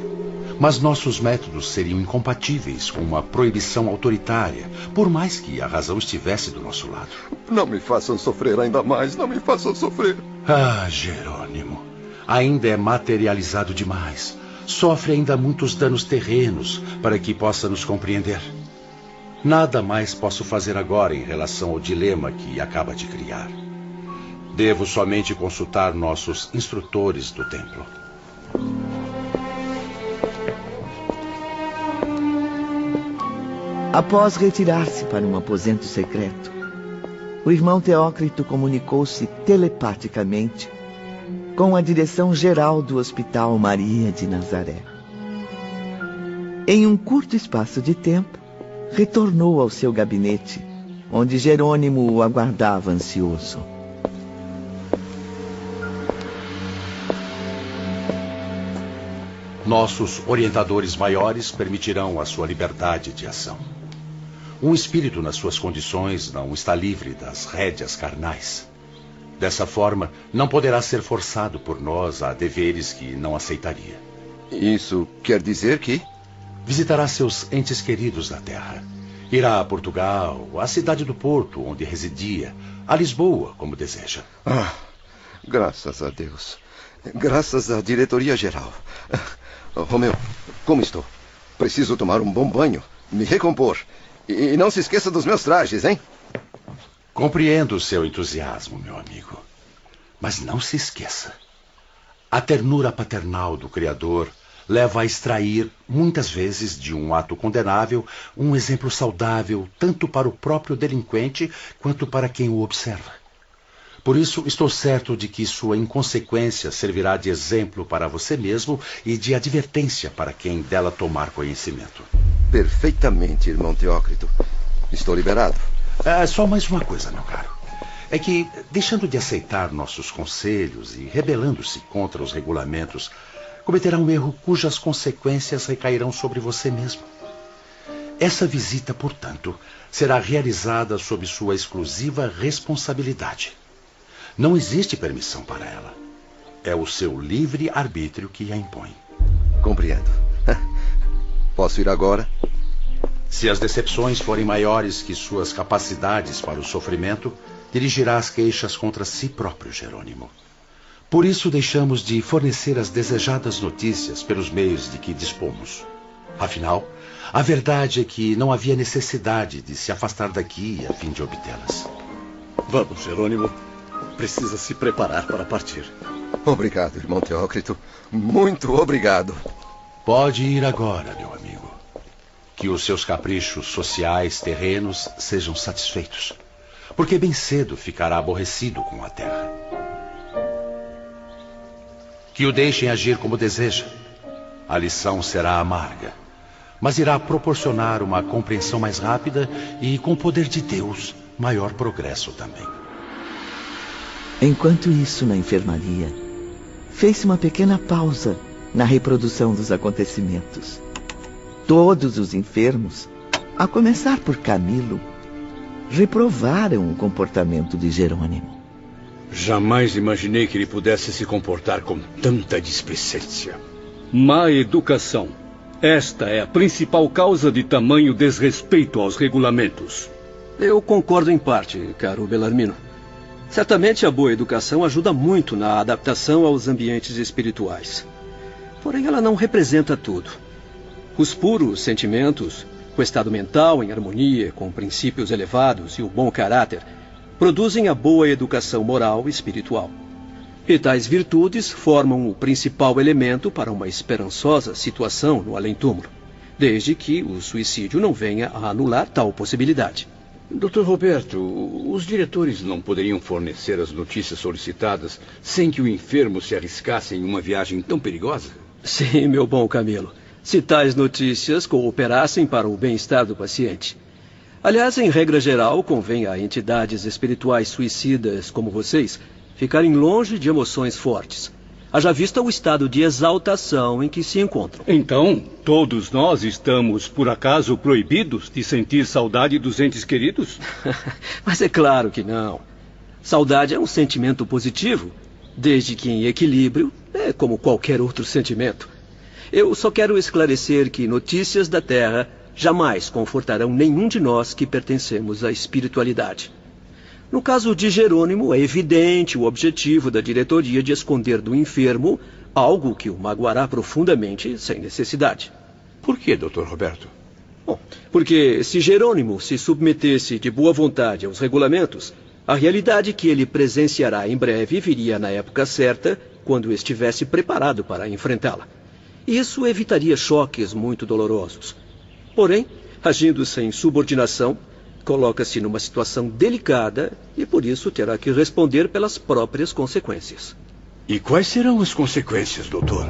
Mas nossos métodos seriam incompatíveis com uma proibição autoritária, por mais que a razão estivesse do nosso lado. Não me façam sofrer ainda mais, não me façam sofrer. Ah, Jerônimo, ainda é materializado demais. Sofre ainda muitos danos terrenos para que possa nos compreender. Nada mais posso fazer agora em relação ao dilema que acaba de criar. Devo somente consultar nossos instrutores do templo. Após retirar-se para um aposento secreto, o irmão Teócrito comunicou-se telepaticamente com a direção geral do Hospital Maria de Nazaré. Em um curto espaço de tempo, retornou ao seu gabinete, onde Jerônimo o aguardava ansioso. Nossos orientadores maiores permitirão a sua liberdade de ação. Um espírito nas suas condições não está livre das rédeas carnais. Dessa forma, não poderá ser forçado por nós a deveres que não aceitaria. Isso quer dizer que? Visitará seus entes queridos da terra. Irá a Portugal, à cidade do Porto, onde residia, a Lisboa, como deseja. Graças a Deus. Graças à diretoria geral. Romeu, como estou? Preciso tomar um bom banho, me recompor. E não se esqueça dos meus trajes, hein? Compreendo o seu entusiasmo, meu amigo. Mas não se esqueça. A ternura paternal do Criador leva a extrair, muitas vezes, de um ato condenável, um exemplo saudável, tanto para o próprio delinquente, quanto para quem o observa. Por isso, estou certo de que sua inconsequência servirá de exemplo para você mesmo e de advertência para quem dela tomar conhecimento. Perfeitamente, irmão Teócrito. Estou liberado. Só mais uma coisa, meu caro. É que, deixando de aceitar nossos conselhos e rebelando-se contra os regulamentos, cometerá um erro cujas consequências recairão sobre você mesmo. Essa visita, portanto, será realizada sob sua exclusiva responsabilidade. Não existe permissão para ela. É o seu livre arbítrio que a impõe. Compreendo. Posso ir agora? Se as decepções forem maiores que suas capacidades para o sofrimento, dirigirá as queixas contra si próprio, Jerônimo. Por isso deixamos de fornecer as desejadas notícias pelos meios de que dispomos. Afinal, a verdade é que não havia necessidade de se afastar daqui a fim de obtê-las. Vamos, Jerônimo. Precisa se preparar para partir. Obrigado, irmão Teócrito. Muito obrigado. Pode ir agora, meu amigo. Que os seus caprichos sociais terrenos sejam satisfeitos. Porque bem cedo ficará aborrecido com a terra. Que o deixem agir como deseja. A lição será amarga, mas irá proporcionar uma compreensão mais rápida e, com o poder de Deus, maior progresso também. Enquanto isso, na enfermaria, fez-se uma pequena pausa na reprodução dos acontecimentos. Todos os enfermos, a começar por Camilo, reprovaram o comportamento de Jerônimo. Jamais imaginei que ele pudesse se comportar com tanta displicência. Má educação. Esta é a principal causa de tamanho desrespeito aos regulamentos. Eu concordo em parte, caro Belarmino. Certamente a boa educação ajuda muito na adaptação aos ambientes espirituais. Porém, ela não representa tudo. Os puros sentimentos, o estado mental em harmonia com princípios elevados e o bom caráter, produzem a boa educação moral e espiritual. E tais virtudes formam o principal elemento para uma esperançosa situação no além-túmulo, desde que o suicídio não venha a anular tal possibilidade. Dr. Roberto, os diretores não poderiam fornecer as notícias solicitadas sem que o enfermo se arriscasse em uma viagem tão perigosa? Sim, meu bom Camilo. Se tais notícias cooperassem para o bem-estar do paciente. Aliás, em regra geral, convém a entidades espirituais suicidas como vocês ficarem longe de emoções fortes. Haja vista o estado de exaltação em que se encontram. Então, todos nós estamos, por acaso, proibidos de sentir saudade dos entes queridos? Mas é claro que não. Saudade é um sentimento positivo, desde que em equilíbrio, é como qualquer outro sentimento. Eu só quero esclarecer que notícias da Terra jamais confortarão nenhum de nós que pertencemos à espiritualidade. No caso de Jerônimo, é evidente o objetivo da diretoria de esconder do enfermo algo que o magoará profundamente sem necessidade. Por que, Dr. Roberto? Bom, porque se Jerônimo se submetesse de boa vontade aos regulamentos, a realidade que ele presenciará em breve viria na época certa, quando estivesse preparado para enfrentá-la. Isso evitaria choques muito dolorosos. Porém, agindo sem subordinação, coloca-se numa situação delicada e por isso terá que responder pelas próprias consequências. E quais serão as consequências, doutor?